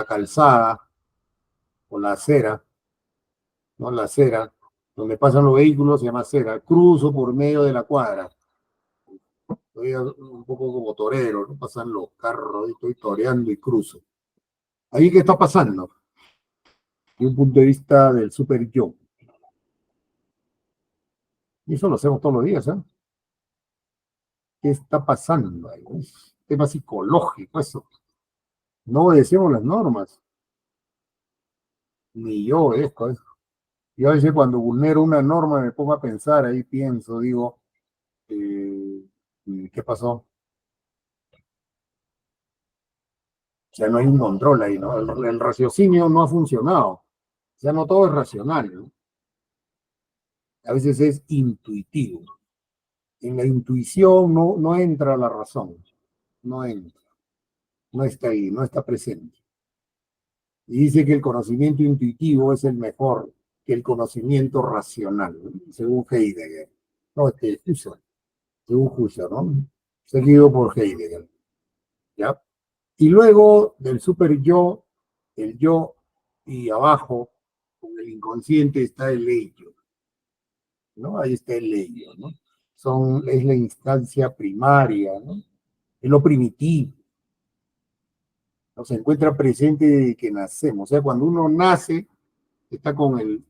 [SPEAKER 1] calzada o la acera, ¿no? La acera, donde pasan los vehículos se llama acera. Cruzo por medio de la cuadra. Estoy un poco como torero, ¿no? Pasan los carros, estoy toreando y cruzo. Ahí, ¿qué está pasando? De un punto de vista del super yo. Y eso lo hacemos todos los días, ¿eh? ¿Qué está pasando ahí? Es tema psicológico, eso. No obedecemos las normas, ni yo obedezco eso. Yo a veces cuando vulnero una norma me pongo a pensar, ahí pienso, digo, eh, ¿qué pasó? O sea, no hay un control ahí, ¿no? El raciocinio no ha funcionado. O sea, no todo es racional, ¿no? A veces es intuitivo. En la intuición no entra la razón, no entra, no está ahí, no está presente. Y dice que el conocimiento intuitivo es el mejor que el conocimiento racional, ¿no? Según Heidegger. No, Husserl, según Husserl, ¿no? Seguido por Heidegger, ¿ya? Y luego del super yo, el yo, y abajo, con el inconsciente, está el ello, ¿no? Ahí está el ello, ¿no? Es la instancia primaria, ¿no? Es lo primitivo, ¿no? Se encuentra presente desde que nacemos. O sea, cuando uno nace, está con el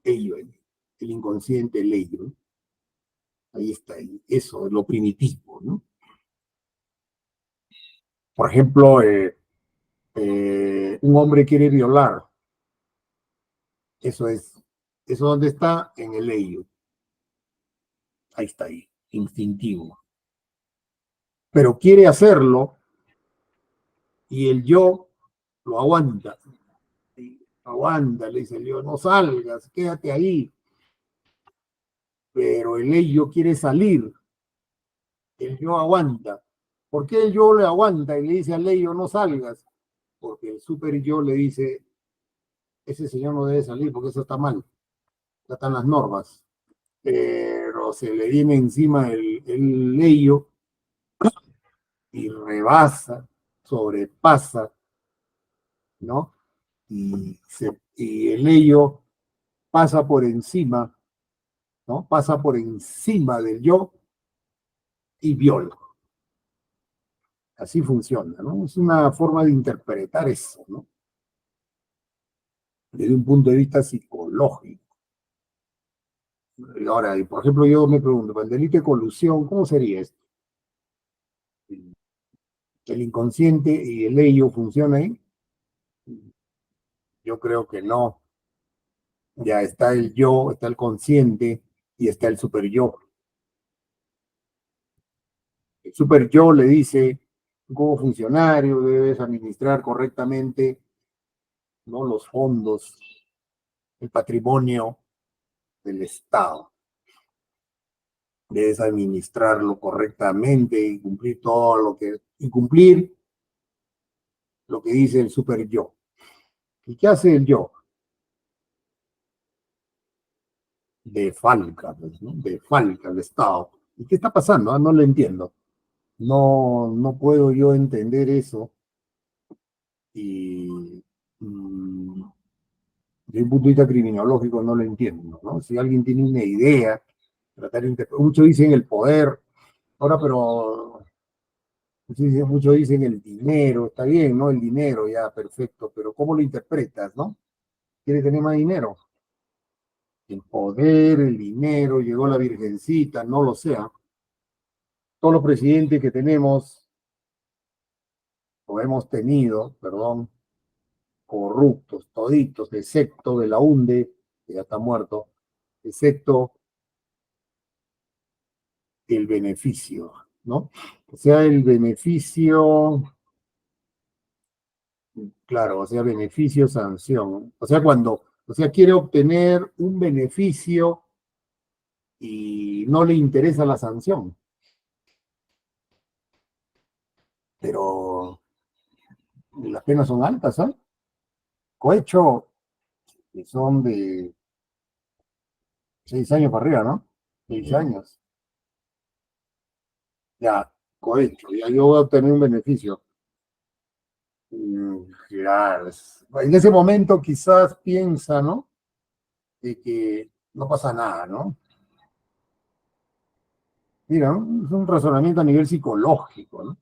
[SPEAKER 1] ello, el inconsciente, el ello, ¿no? Ahí está, eso es lo primitivo, ¿no? Por ejemplo, un hombre quiere violar, eso es, eso donde está en el ello, ahí está, ahí, instintivo. Pero quiere hacerlo y el yo lo aguanta, aguanta, le dice el yo, no salgas, quédate ahí, pero el ello quiere salir, el yo aguanta. ¿Por qué el yo le aguanta y le dice al ello, no salgas? Porque el super yo le dice, ese señor no debe salir porque eso está mal, ya están las normas. Pero se le viene encima el ello y rebasa, sobrepasa, ¿no? Y el ello pasa por encima, ¿no? Pasa por encima del yo y viola. Así funciona, ¿no? Es una forma de interpretar eso, ¿no? Desde un punto de vista psicológico. Ahora, por ejemplo, yo me pregunto, para el delito de colusión, ¿cómo sería esto? ¿El inconsciente y el ello funcionan ahí? Yo creo que no. Ya está el yo, está el consciente y está el super yo. El super yo le dice, como funcionario debes administrar correctamente, ¿no? Los fondos, el patrimonio del Estado. Debes administrarlo correctamente y cumplir cumplir lo que dice el super yo. ¿Y qué hace el yo? Defalca, pues, ¿no? Defalca el Estado. ¿Y qué está pasando? No lo entiendo. No puedo yo entender eso y desde un punto de vista criminológico no lo entiendo, ¿no? Si alguien tiene una idea, tratar de muchos dicen el poder, ahora pero muchos dicen el dinero, está bien, ¿no? El dinero, ya, perfecto, pero ¿cómo lo interpretas, no? ¿Quiere tener más dinero? El poder, el dinero, llegó la virgencita, no lo sea. Todos los presidentes que tenemos, o hemos tenido, perdón, corruptos, toditos, excepto de la UNDE, que ya está muerto, excepto el beneficio, ¿no? O sea, el beneficio, claro, o sea, beneficio, sanción. O sea, o sea, quiere obtener un beneficio y no le interesa la sanción, pero las penas son altas, ¿ah? Cohecho, que son de 6 años para arriba, ¿no? 6 años. Ya, cohecho, ya yo voy a obtener un beneficio. Claro, en ese momento quizás piensa, ¿no? De que no pasa nada, ¿no? Mira, ¿no? Es un razonamiento a nivel psicológico, ¿no?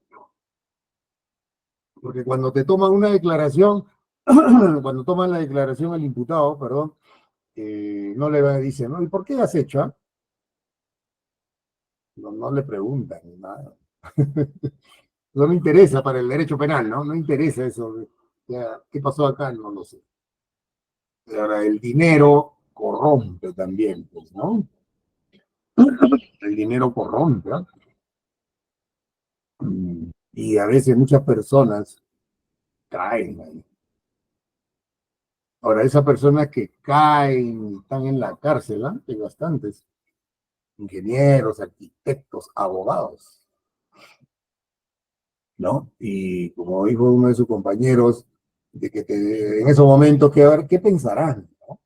[SPEAKER 1] Porque cuando te toman una declaración, cuando toman la declaración al imputado, perdón, no le va a decir, ¿no? ¿Y por qué has hecho? Ah? No, no le preguntan nada. No me interesa para el derecho penal, ¿no? No interesa eso. Ya, ¿qué pasó acá? No lo sé. Ahora, el dinero corrompe también, pues, ¿no? El dinero corrompe, ¿no? Y a veces muchas personas caen ahí. Ahora, esas personas que caen, están en la cárcel, ¿no? Hay bastantes, ingenieros, arquitectos, abogados, ¿no? Y como dijo uno de sus compañeros, de que en esos momentos, ¿qué pensarán? ¿No?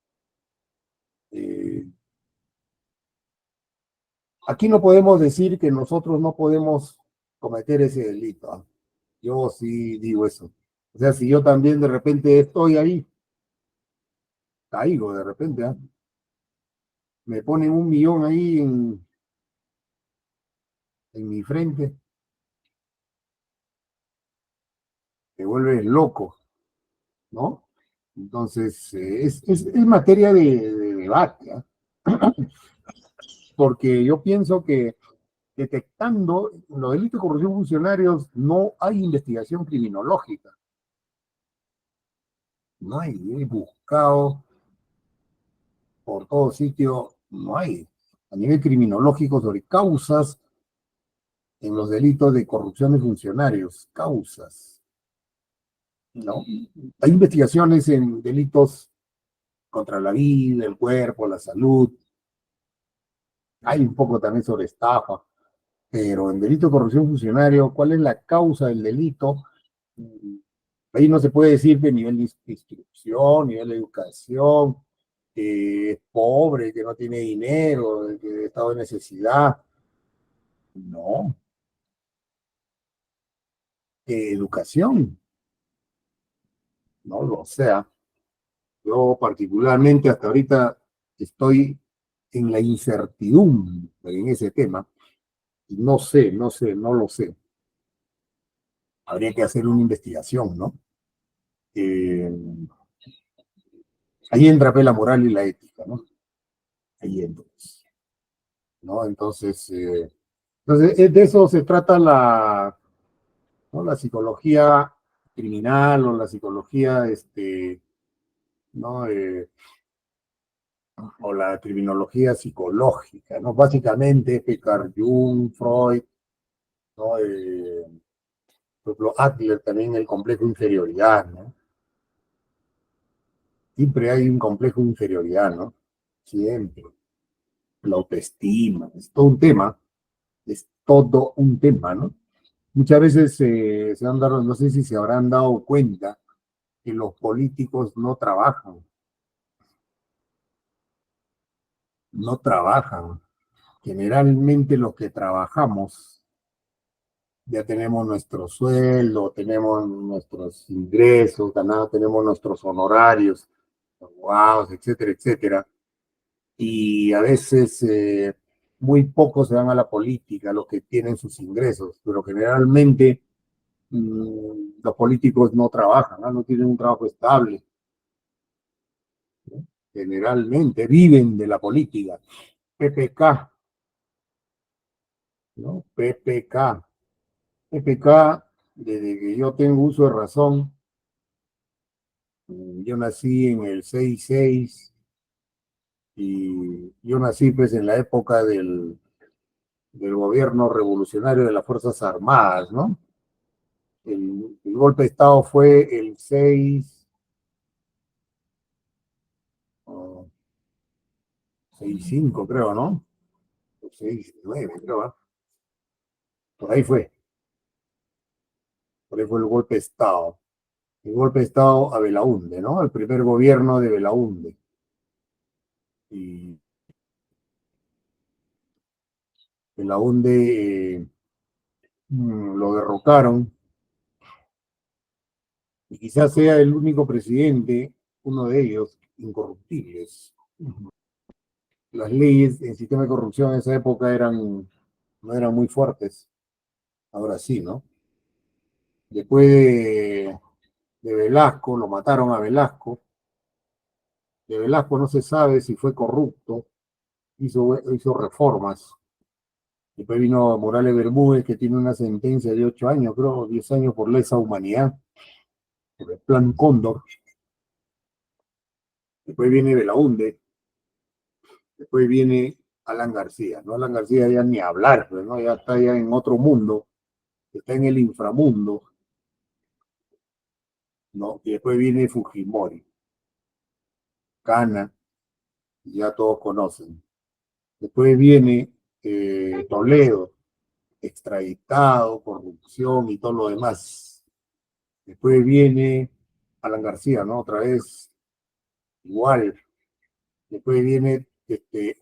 [SPEAKER 1] Eh, Aquí no podemos decir que nosotros no podemos cometer ese delito. ¿Ah? Yo sí digo eso. O sea, si yo también de repente estoy ahí, caigo de repente, ¿ah? Me ponen 1 millón ahí en mi frente, te vuelves loco, ¿no? Entonces, es materia de debate, ¿ah? Porque yo pienso que detectando los delitos de corrupción de funcionarios no hay investigación criminológica, no hay, he buscado por todo sitio, no hay a nivel criminológico sobre causas en los delitos de corrupción de funcionarios, causas, ¿no? Hay investigaciones en delitos contra la vida, el cuerpo, la salud, hay un poco también sobre estafa, pero en delito de corrupción funcionario, ¿cuál es la causa del delito? Ahí no se puede decir que nivel de instrucción, nivel de educación, que es pobre, que no tiene dinero, que está en necesidad. No, que educación, no lo sea. Yo particularmente hasta ahorita estoy en la incertidumbre en ese tema y no lo sé. Habría que hacer una investigación, ¿no? Eh, Ahí entra pues, la moral y la ética, ¿no? Ahí entra, ¿no? De eso se trata ¿no? La psicología criminal o la psicología, ¿no? O la criminología psicológica, ¿no? Básicamente, Picard, Jung, Freud, ¿no? Por ejemplo, Adler también el complejo de inferioridad, ¿no? Siempre hay un complejo de inferioridad, ¿no? Siempre. La autoestima, es todo un tema, ¿no? Muchas veces se han dado, no sé si se habrán dado cuenta que los políticos no trabajan, no trabajan. Generalmente los que trabajamos ya tenemos nuestro sueldo, tenemos nuestros ingresos, ganados, tenemos nuestros honorarios, abogados, etcétera, etcétera. Y a veces muy pocos se van a la política, los que tienen sus ingresos, pero generalmente los políticos no trabajan, ¿no? No tienen un trabajo estable, ¿no? Generalmente viven de la política. PPK, ¿no? PPK. PPK, desde que yo tengo uso de razón, yo nací en el 66 y yo nací pues en la época del gobierno revolucionario de las Fuerzas Armadas, ¿no? El golpe de Estado fue el 6-5, creo, ¿no? 6-9, creo, ¿eh? Por ahí fue. Por ahí fue el golpe de Estado. El golpe de Estado a Belaúnde, ¿no? El primer gobierno de Belaúnde. Y Belaúnde lo derrocaron y quizás sea el único presidente, uno de ellos, incorruptibles. Las leyes en sistema de corrupción en esa época no eran muy fuertes. Ahora sí, ¿no? Después de Velasco, lo mataron a Velasco. De Velasco no se sabe si fue corrupto, hizo reformas. Después vino Morales Bermúdez, que tiene una sentencia de 8 años, creo, 10 años por lesa humanidad, por el Plan Cóndor. Después viene Belaúnde, después viene Alan García. ¿No? Alan García ya ni hablar, pues, ¿no? Ya está ya en otro mundo, está en el inframundo, ¿no? Y después viene Fujimori, Cana, ya todos conocen. Después viene Toledo, extraditado, corrupción y todo lo demás. Después viene Alan García, ¿no? Otra vez igual. Después viene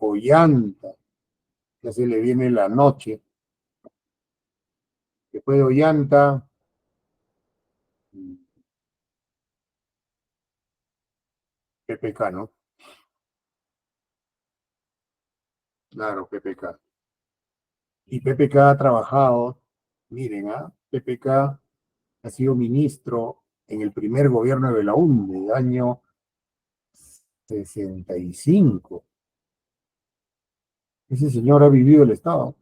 [SPEAKER 1] Ollanta, ya se le viene la noche. Después de Ollanta, PPK, ¿no? Claro, PPK. Y PPK ha trabajado, miren, PPK ha sido ministro en el primer gobierno de Belaúnde, año 65. Ese señor ha vivido el Estado,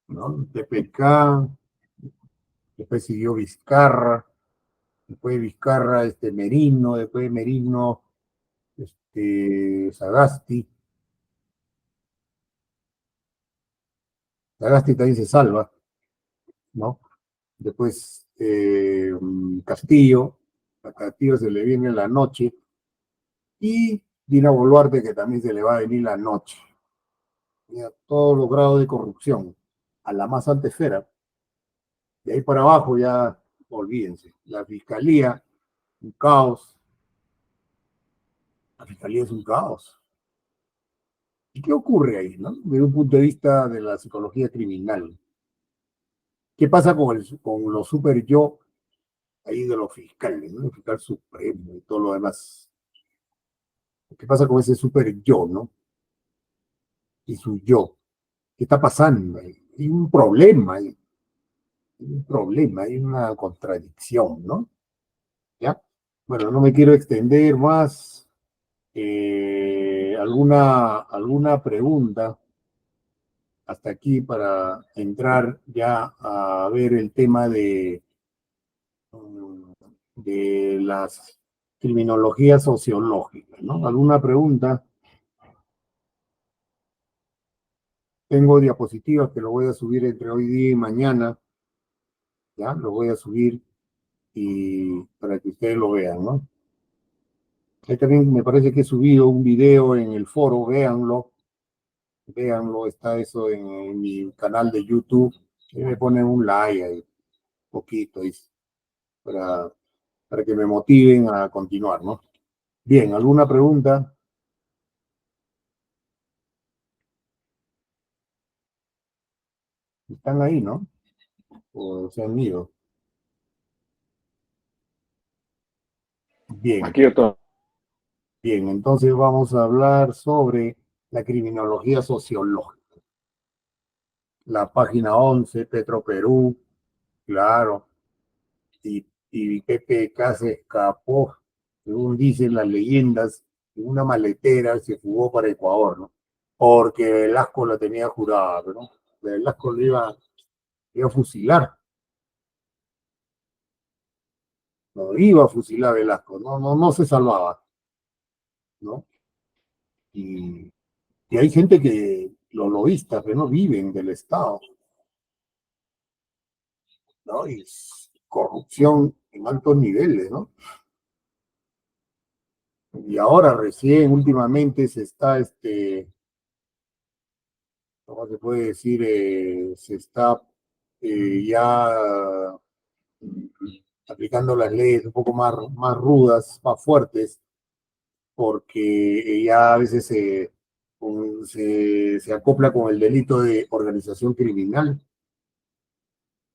[SPEAKER 1] ¿no? PPK, después siguió Vizcarra, después de Vizcarra, Merino, después de Merino, Sagasti. Sagasti también se salva, ¿no? Después Castillo, a Castillo se le viene la noche, y Dina Boluarte, que también se le va a venir la noche. Mira, todos los grados de corrupción, a la más alta esfera. De ahí para abajo ya, olvídense. La fiscalía, un caos. La fiscalía es un caos. ¿Y qué ocurre ahí, no? Desde un punto de vista de la psicología criminal. ¿Qué pasa con los super yo ahí de los fiscales, ¿no? El fiscal supremo y todo lo demás? ¿Qué pasa con ese super yo, no? Y su yo. ¿Qué está pasando? Hay un problema, hay una contradicción, ¿no? ¿Ya? Bueno, no me quiero extender más. ¿Alguna pregunta hasta aquí para entrar ya a ver el tema de las criminologías sociológicas, ¿no? ¿Alguna pregunta? Tengo diapositivas que lo voy a subir entre hoy día y mañana, ¿ya? Lo voy a subir y para que ustedes lo vean, ¿no? Ahí también me parece que he subido un video en el foro, véanlo, está eso en mi canal de YouTube. Y me ponen un like ahí, poquito, ahí, para, para que me motiven a continuar, ¿no? Bien, ¿alguna pregunta? Están ahí, ¿no? O se han ido. Bien,
[SPEAKER 2] Aquí yo todo.
[SPEAKER 1] bien, entonces vamos a hablar sobre la criminología sociológica. La página 11, Petroperú, claro, y PPK se escapó, según dicen las leyendas, en una maletera se fugó para Ecuador, ¿no? Porque Velasco la tenía jurada, ¿no? Velasco iba a fusilar, no iba a fusilar a Velasco, no se salvaba, ¿no? Y, y hay gente los lobistas, que no viven del Estado, ¿no? Y corrupción en altos niveles, ¿no? Y ahora recién, últimamente, se está, ¿cómo se puede decir? Se está ya aplicando las leyes un poco más rudas, más fuertes, porque ya a veces se acopla con el delito de organización criminal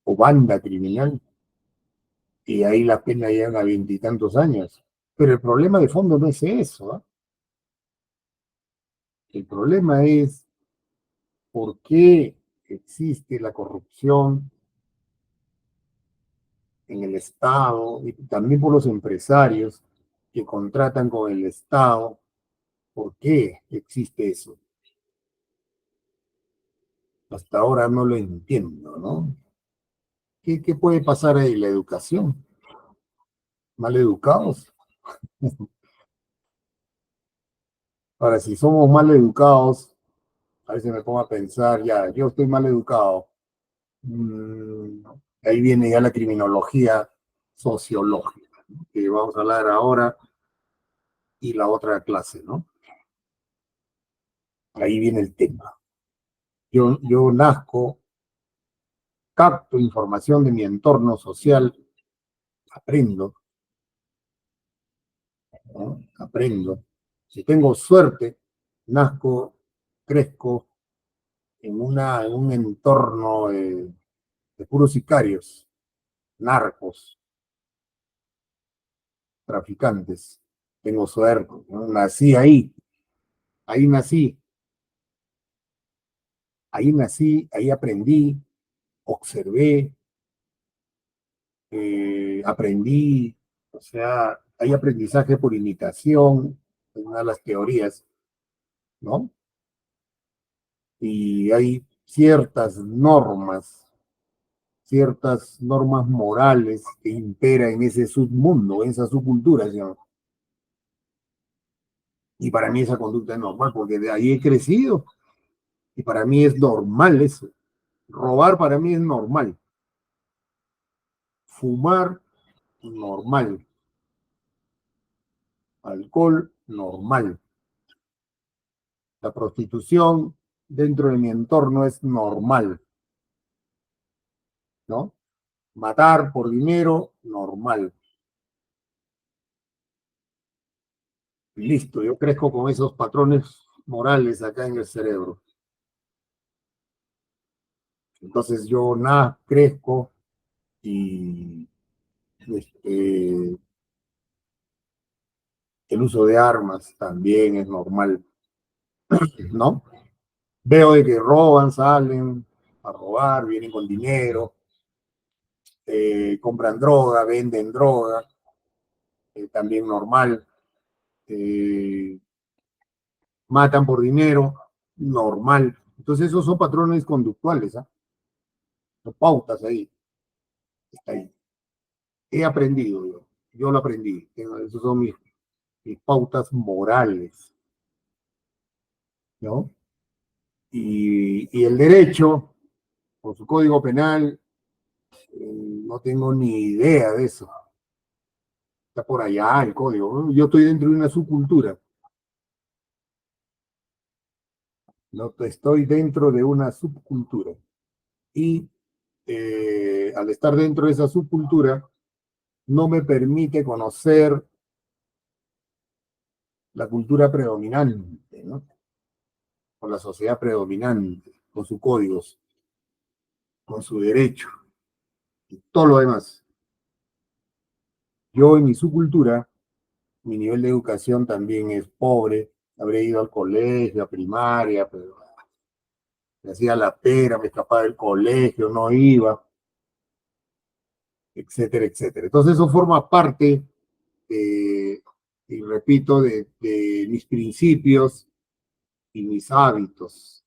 [SPEAKER 1] o banda criminal, y ahí la pena llega a 20 y tantos años. Pero el problema de fondo no es eso, ¿ah? El problema es por qué existe la corrupción en el Estado y también por los empresarios que contratan con el Estado. ¿Por qué existe eso? Hasta ahora no lo entiendo, ¿no? ¿Qué puede pasar ahí? La educación. Mal educados. Ahora, si somos mal educados, a veces me pongo a pensar, ya, yo estoy mal educado. Mm, ahí viene ya la criminología sociológica, ¿no? Que vamos a hablar ahora, y la otra clase, ¿no? Ahí viene el tema. Yo nazco, capto información de mi entorno social, aprendo, ¿no? Aprendo. Si tengo suerte, nazco, crezco en un entorno de puros sicarios, narcos, traficantes. Tengo suerte, ¿no? Nací ahí, ahí nací, ahí aprendí, observé, aprendí, o sea, hay aprendizaje por imitación, es una de las teorías, ¿no? Y hay ciertas normas morales que imperan en ese submundo, en esa subcultura, ¿sí? Y para mí esa conducta es normal, porque de ahí he crecido, y para mí es normal eso. Robar para mí es normal. Fumar, normal. Alcohol, normal. La prostitución dentro de mi entorno es normal, ¿no? Matar por dinero, normal. Listo, yo crezco con esos patrones morales acá en el cerebro. Entonces yo crezco y este, el uso de armas también es normal, ¿no? Veo de que roban, salen a robar, vienen con dinero, compran droga, venden droga, también normal, eh, matan por dinero, normal. Entonces esos son patrones conductuales, ¿ah? Son pautas ahí, está ahí. He aprendido yo lo aprendí, esos son mis pautas morales, ¿no? Y el derecho, por su código penal, no tengo ni idea de eso. Está por allá el código, ¿no? Yo estoy dentro de una subcultura. No estoy dentro de una subcultura. Y al estar dentro de esa subcultura, no me permite conocer la cultura predominante, ¿no? Con la sociedad predominante, con sus códigos, con su derecho, y todo lo demás. Yo en mi subcultura, mi nivel de educación también es pobre. Habré ido al colegio, a primaria, pero me hacía la pera, me escapaba del colegio, no iba, etcétera, etcétera. Entonces eso forma parte, y repito, de mis principios y mis hábitos.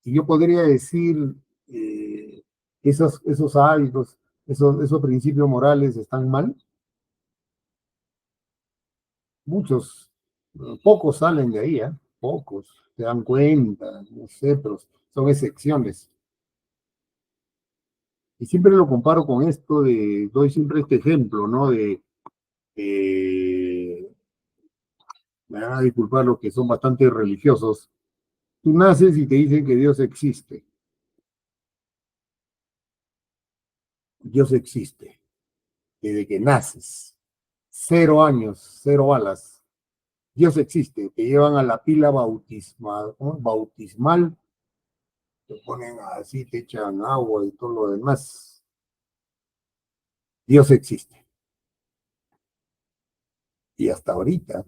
[SPEAKER 1] Y yo podría decir que esos hábitos, esos principios morales están mal. Muchos, pocos salen de ahí, ¿eh? pocos se dan cuenta, no sé, pero son excepciones. Y siempre lo comparo con esto doy siempre este ejemplo, ¿no? Eh, Me van a disculpar los que son bastante religiosos. Tú naces y te dicen que Dios existe. Dios existe. Desde que naces. 0 años, 0 balas. Dios existe. Te llevan a la pila bautismal, ¿no? Bautismal, te ponen así, te echan agua y todo lo demás. Dios existe. Y hasta ahorita,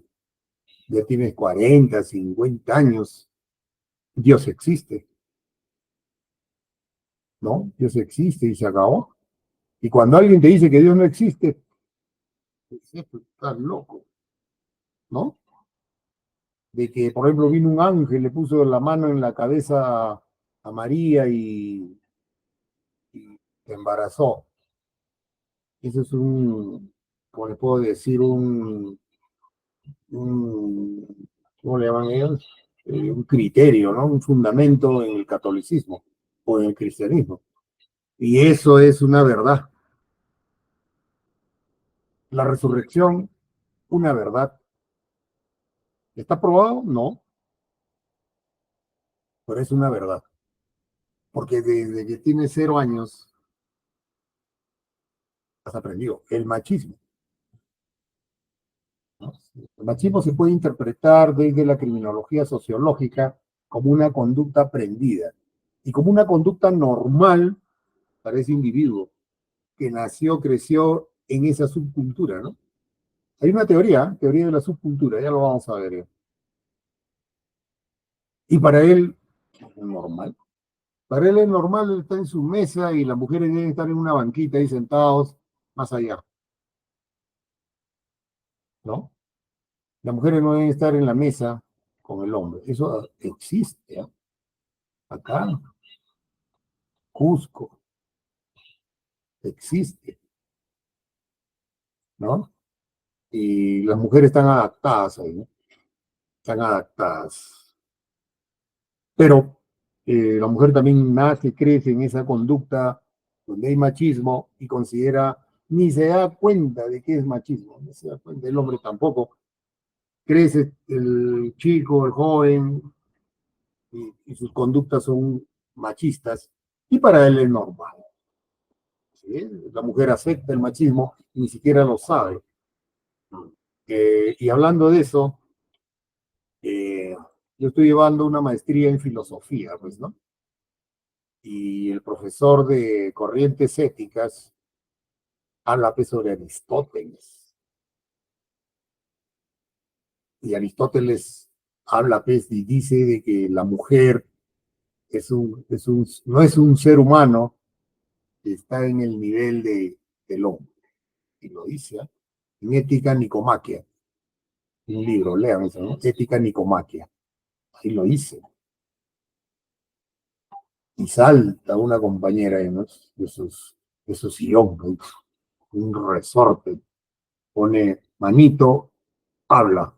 [SPEAKER 1] ya tienes 40, 50 años, Dios existe, ¿no? Dios existe y se acabó. Y cuando alguien te dice que Dios no existe, pues, estás loco, ¿no? De que, por ejemplo, vino un ángel, le puso la mano en la cabeza a María y se embarazó. Eso es ¿cómo le puedo decir? ¿Cómo le llaman ellos? Un criterio, ¿no? Un fundamento en el catolicismo o en el cristianismo. Y eso es una verdad. La resurrección, una verdad. ¿Está probado? No, pero es una verdad. Porque desde que tienes 0 años has aprendido el machismo, ¿no? El machismo se puede interpretar desde la criminología sociológica como una conducta aprendida y como una conducta normal para ese individuo que nació, creció en esa subcultura, ¿no? Hay una teoría de la subcultura, ya lo vamos a ver. Y para él es normal. Para él es normal, él está en su mesa y las mujeres deben estar en una banquita ahí sentados más allá, ¿no? Las mujeres no deben estar en la mesa con el hombre. Eso existe, ¿eh? Acá, Cusco, existe, ¿no? Y las mujeres están adaptadas ahí, ¿no? Están adaptadas. Pero la mujer también nace, crece en esa conducta donde hay machismo y considera, ni se da cuenta de que es machismo, no se da cuenta, el hombre tampoco. Crece el chico, el joven, y sus conductas son machistas, y para él es normal. ¿Sí? La mujer acepta el machismo y ni siquiera lo sabe. Y hablando de eso, eh, yo estoy llevando una maestría en filosofía, pues, ¿no? Y el profesor de corrientes éticas habla pues, sobre Aristóteles. Y Aristóteles habla pues, y dice de que la mujer no es un ser humano que está en el nivel del hombre. Y lo dice, ¿eh? En Ética Nicomaquia, un libro, lean eso, ¿no? Ética Nicomaquia. Ahí lo dice. Y salta una compañera ¿no? de su sillón, ¿no? Un resorte, pone manito, habla.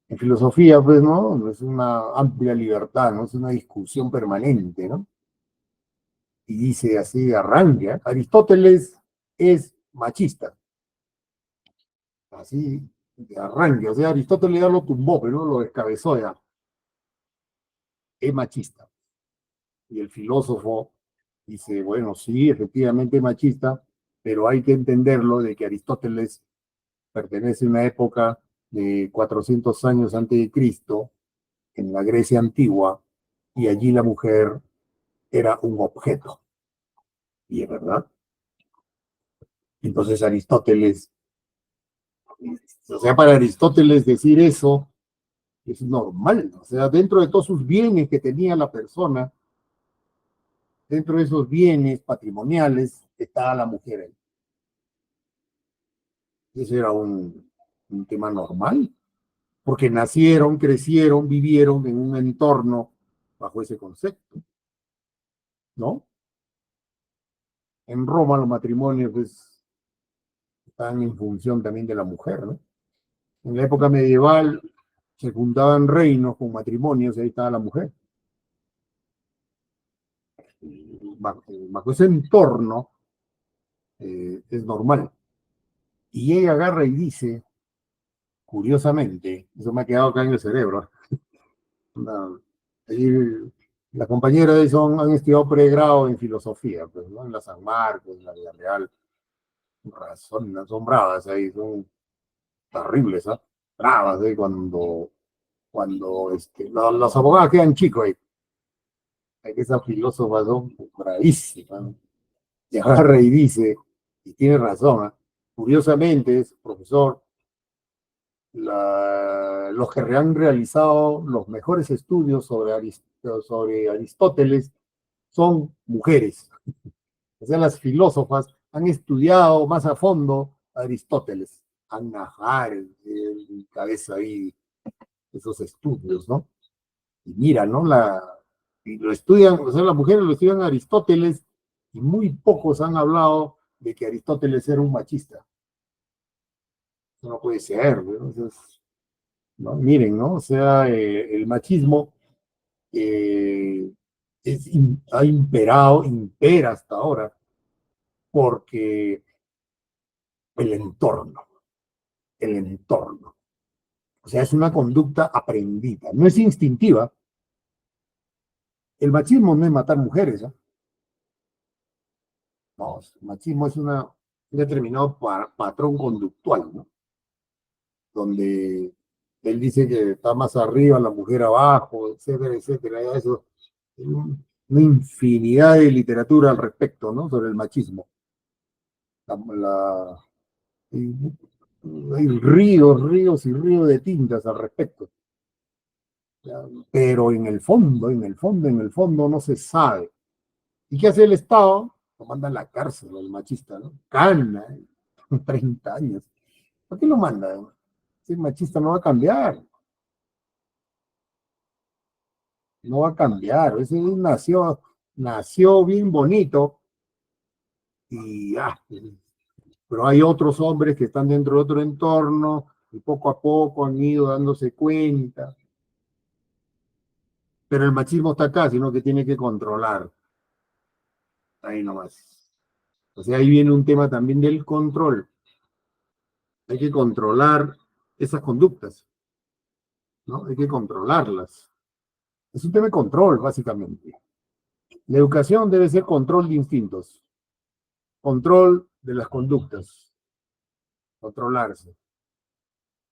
[SPEAKER 1] En filosofía, pues, ¿no? Es una amplia libertad, ¿no? Es una discusión permanente, ¿no? Y dice así, arranca, Aristóteles es machista. Así, de arranque. O sea, Aristóteles ya lo tumbó, pero no lo descabezó ya. Es machista. Y el filósofo dice, bueno, sí, efectivamente es machista, pero hay que entenderlo de que Aristóteles pertenece a una época de 400 años antes de Cristo, en la Grecia antigua, y allí la mujer era un objeto. Y es verdad. Entonces Aristóteles, o sea, para Aristóteles decir eso es normal. O sea, dentro de todos sus bienes que tenía la persona, dentro de esos bienes patrimoniales, estaba la mujer ahí. Eso era un tema normal, porque nacieron, crecieron, vivieron en un entorno bajo ese concepto, ¿no? En Roma los matrimonios pues, están en función también de la mujer, ¿no? En la época medieval se juntaban reinos con matrimonios, y ahí estaba la mujer. Bajo ese entorno es normal. Y ella agarra y dice, curiosamente, eso me ha quedado acá en el cerebro, una- ahí, las compañeras han estudiado pregrado en filosofía, pues, ¿no? En la San Marcos, en la Villarreal, son bravas ahí, son terribles, ¿ah? Bravas, cuando los abogados quedan chicos ahí. Hay que esas filósofas son bravísimas, ¿no? Y agarra y dice, y tiene razón, ¿ah? Curiosamente es profesor, los que han realizado los mejores estudios sobre Aristóteles son mujeres. O sea, las filósofas han estudiado más a fondo a Aristóteles. Hannah Arendt, cabeza ahí esos estudios, ¿no? Y mira, ¿no? Y lo estudian, o sea, las mujeres lo estudian a Aristóteles y muy pocos han hablado de que Aristóteles era un machista. Eso no puede ser, ¿no? Entonces, ¿no? Miren, ¿no? O sea, el machismo eh, ha imperado, impera hasta ahora, porque el entorno, el entorno. O sea, es una conducta aprendida, no es instintiva. El machismo no es matar mujeres, ¿eh? No, el machismo es un determinado patrón conductual, ¿no? Donde él dice que está más arriba, la mujer abajo, etcétera, etcétera. Eso, una infinidad de literatura al respecto, ¿no? Sobre el machismo. La, la, hay ríos, ríos y ríos de tintas al respecto. ¿Ya? Pero en el fondo no se sabe. ¿Y qué hace el Estado? Lo manda a la cárcel al machista, ¿no? Cana, 30 años. ¿Por qué lo manda? Ese machista no va a cambiar, no va a cambiar. Ese nació bien bonito y pero hay otros hombres que están dentro de otro entorno y poco a poco han ido dándose cuenta. Pero el machismo está acá, sino que tiene que controlar. Ahí nomás. O sea, ahí viene un tema también del control. Hay que controlar esas conductas, ¿no? Hay que controlarlas. Es un tema de control, básicamente. La educación debe ser control de instintos, control de las conductas, controlarse,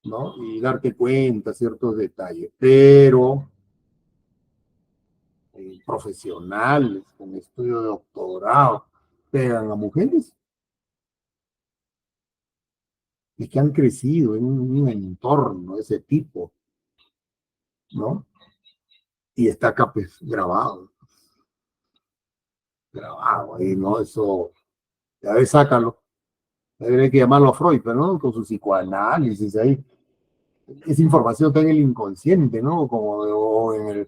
[SPEAKER 1] ¿no? Y darte cuenta ciertos detalles. Pero profesionales con estudio de doctorado pegan a mujeres y que han crecido en un entorno de ese tipo, ¿no? Y está acá pues grabado ahí, ¿no? Eso, a ver, sácalo. Habría que llamarlo a Freud, pero no con su psicoanálisis ahí. Esa información está en el inconsciente, ¿no? O en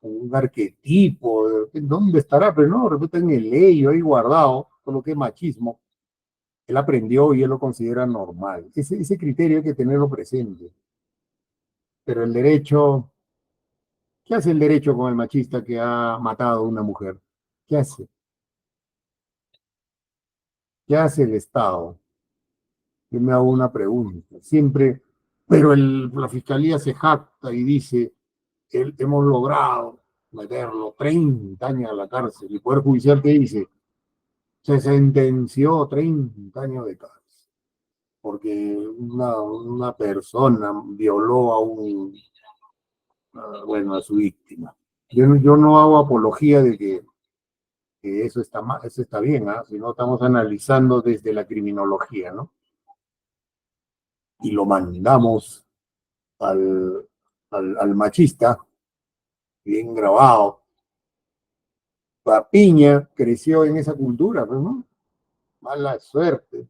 [SPEAKER 1] un arquetipo, ¿dónde estará? Pero no, de repente en el ello ahí guardado, con lo que es machismo, él aprendió y él lo considera normal. Ese criterio hay que tenerlo presente. Pero el derecho, ¿qué hace el derecho con el machista que ha matado a una mujer? ¿Qué hace? ¿Qué hace el Estado? Yo me hago una pregunta. Siempre, pero la fiscalía se jacta y dice, hemos logrado meterlo 30 años a la cárcel. Y el Poder Judicial, ¿qué dice? Se sentenció 30 años de cárcel. Porque una persona violó bueno, a su víctima. Yo no hago apología de que eso está mal, eso está bien, ¿ah? Sino estamos analizando desde la criminología, ¿no? Y lo mandamos al machista, bien grabado. Piña creció en esa cultura, pues, ¿no? Mala suerte.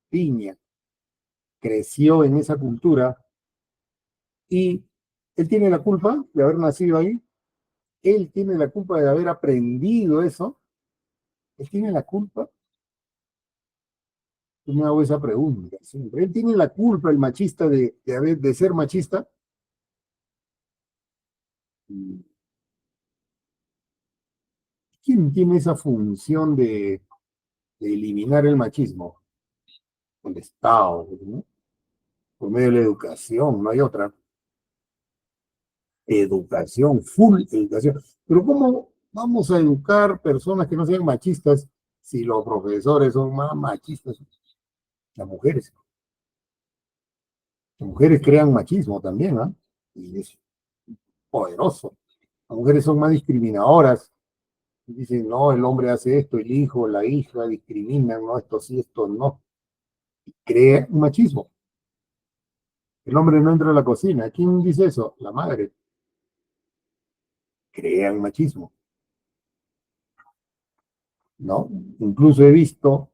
[SPEAKER 1] Piña creció en esa cultura y él tiene la culpa de haber nacido ahí, él tiene la culpa de haber aprendido eso, él tiene la culpa. Yo me hago esa pregunta siempre. Él tiene la culpa, el machista, de ser machista. ¿Quién tiene esa función de eliminar el machismo? El Estado, ¿no? Por medio de la educación, no hay otra. Educación, full educación. Pero ¿cómo vamos a educar personas que no sean machistas si los profesores son más machistas? Las mujeres. Las mujeres crean machismo también, ¿ah? Y es poderoso. Las mujeres son más discriminadoras. Dicen, no, el hombre hace esto, el hijo, la hija, discriminan, no, esto sí, esto no. Crea un machismo. El hombre no entra a la cocina. ¿Quién dice eso? La madre. Crean machismo, ¿no? Incluso he visto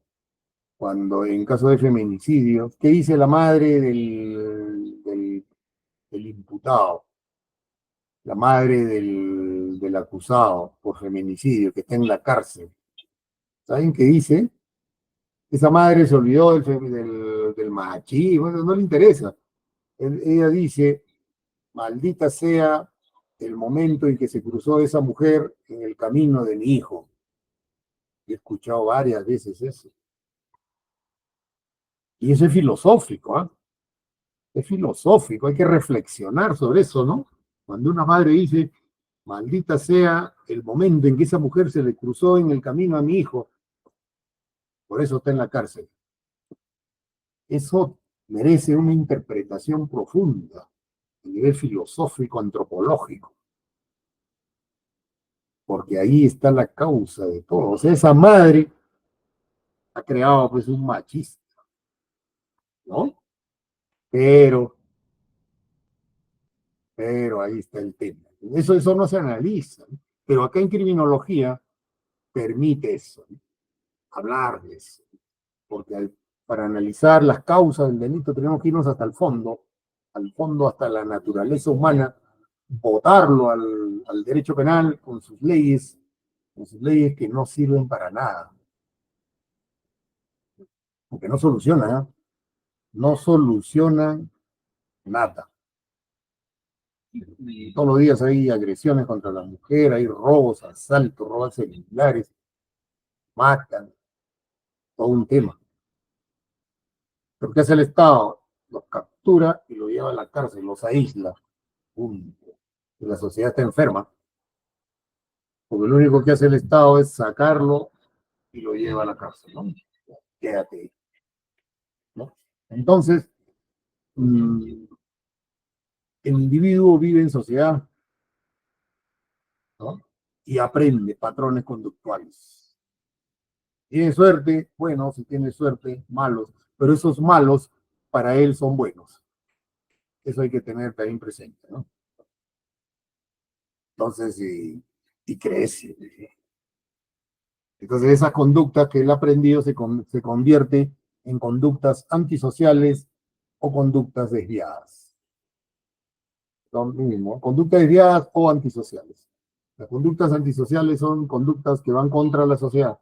[SPEAKER 1] cuando en caso de feminicidio, ¿qué dice la madre del imputado? La madre del acusado por feminicidio, que está en la cárcel. ¿Saben qué dice? Esa madre se olvidó del machismo, no le interesa. Ella dice, maldita sea el momento en que se cruzó esa mujer en el camino de mi hijo. He escuchado varias veces eso. Y eso es filosófico, ¿ah? Es filosófico, hay que reflexionar sobre eso, ¿no? Cuando una madre dice, maldita sea el momento en que esa mujer se le cruzó en el camino a mi hijo, por eso está en la cárcel. Eso merece una interpretación profunda a nivel filosófico, antropológico, porque ahí está la causa de todo. O sea, esa madre ha creado pues un machista, ¿no? Pero, pero ahí está el tema. Eso no se analiza, ¿no? Pero acá en criminología permite eso, ¿no? Hablar de eso, porque para analizar las causas del delito tenemos que irnos hasta el fondo, al fondo hasta la naturaleza humana, votarlo al derecho penal con sus leyes que no sirven para nada, porque no solucionan, ¿eh? No solucionan nada. Y todos los días hay agresiones contra la mujer, hay robos, asaltos, robos celulares, matan, todo un tema. ¿Pero qué hace el Estado? Los captura y los lleva a la cárcel, los aísla. Punto. Y la sociedad está enferma, porque lo único que hace el Estado es sacarlo y lo lleva a la cárcel, ¿no? Quédate ahí, ¿no? Entonces, el individuo vive en sociedad, ¿no? Y aprende patrones conductuales. Tiene suerte, bueno, si tiene suerte, malos, pero esos malos para él son buenos. Eso hay que tener también presente, ¿no? Entonces, y crece. Entonces, esas conductas que él ha aprendido se convierte en conductas antisociales o conductas desviadas. Lo mismo, conductas desviadas o antisociales. Las conductas antisociales son conductas que van contra la sociedad,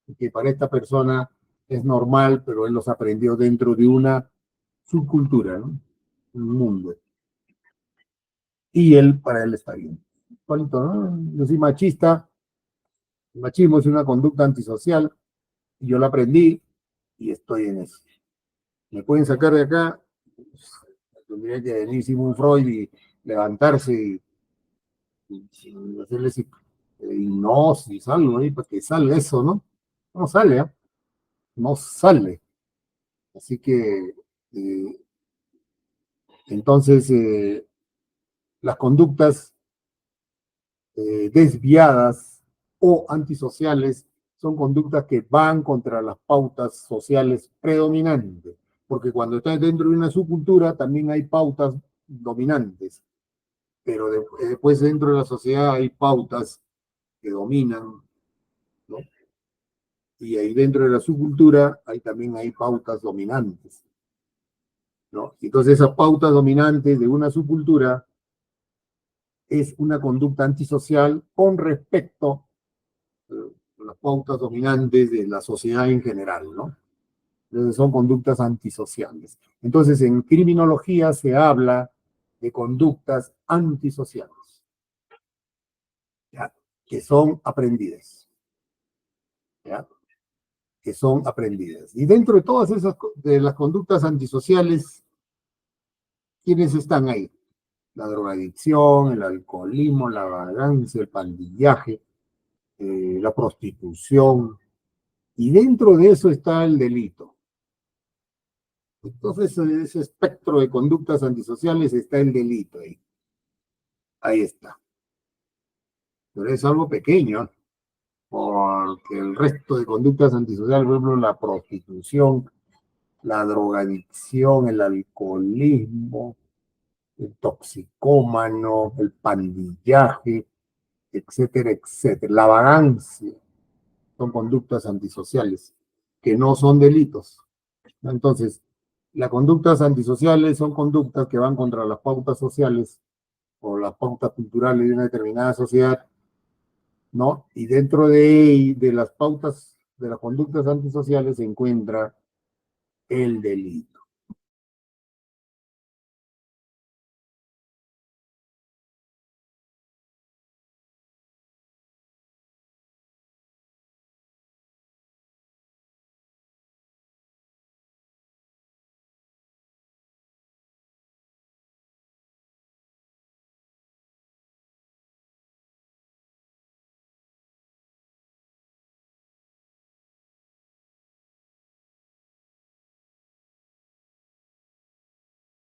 [SPEAKER 1] y que para esta persona es normal, pero él los aprendió dentro de una subcultura, ¿no? Un mundo. Y él, para él está bien. Igualito, ¿no? Yo soy machista, el machismo es una conducta antisocial, y yo la aprendí y estoy en eso. Me pueden sacar de acá, pues, tendría que venir Sigmund Freud y levantarse y hacerles hipnosis, algo ahí para que salga eso, ¿no? No sale, ¿eh? No sale. Así que, eh, entonces, las conductas desviadas o antisociales son conductas que van contra las pautas sociales predominantes, porque cuando estás dentro de una subcultura también hay pautas dominantes, pero después dentro de la sociedad hay pautas que dominan, ¿no? Y ahí dentro de la subcultura también hay pautas dominantes, ¿no? Entonces esas pautas dominantes de una subcultura es una conducta antisocial con respecto las pautas dominantes de la sociedad en general, ¿no? Entonces son conductas antisociales. Entonces en criminología se habla de conductas antisociales. que son aprendidas, ¿ya? Que son aprendidas. Y dentro de todas esas, de las conductas antisociales, ¿quiénes están ahí? La drogadicción, el alcoholismo, la vagancia, el pandillaje, la prostitución, y dentro de eso está el delito. Entonces, en ese espectro de conductas antisociales está el delito ahí. Ahí está. Pero es algo pequeño, porque el resto de conductas antisociales, por ejemplo, la prostitución, la drogadicción, el alcoholismo, el toxicómano, el pandillaje, etcétera, etcétera. La vagancia son conductas antisociales que no son delitos. Entonces, las conductas antisociales son conductas que van contra las pautas sociales o las pautas culturales de una determinada sociedad, ¿no? Y dentro de las pautas de las conductas antisociales se encuentra el delito.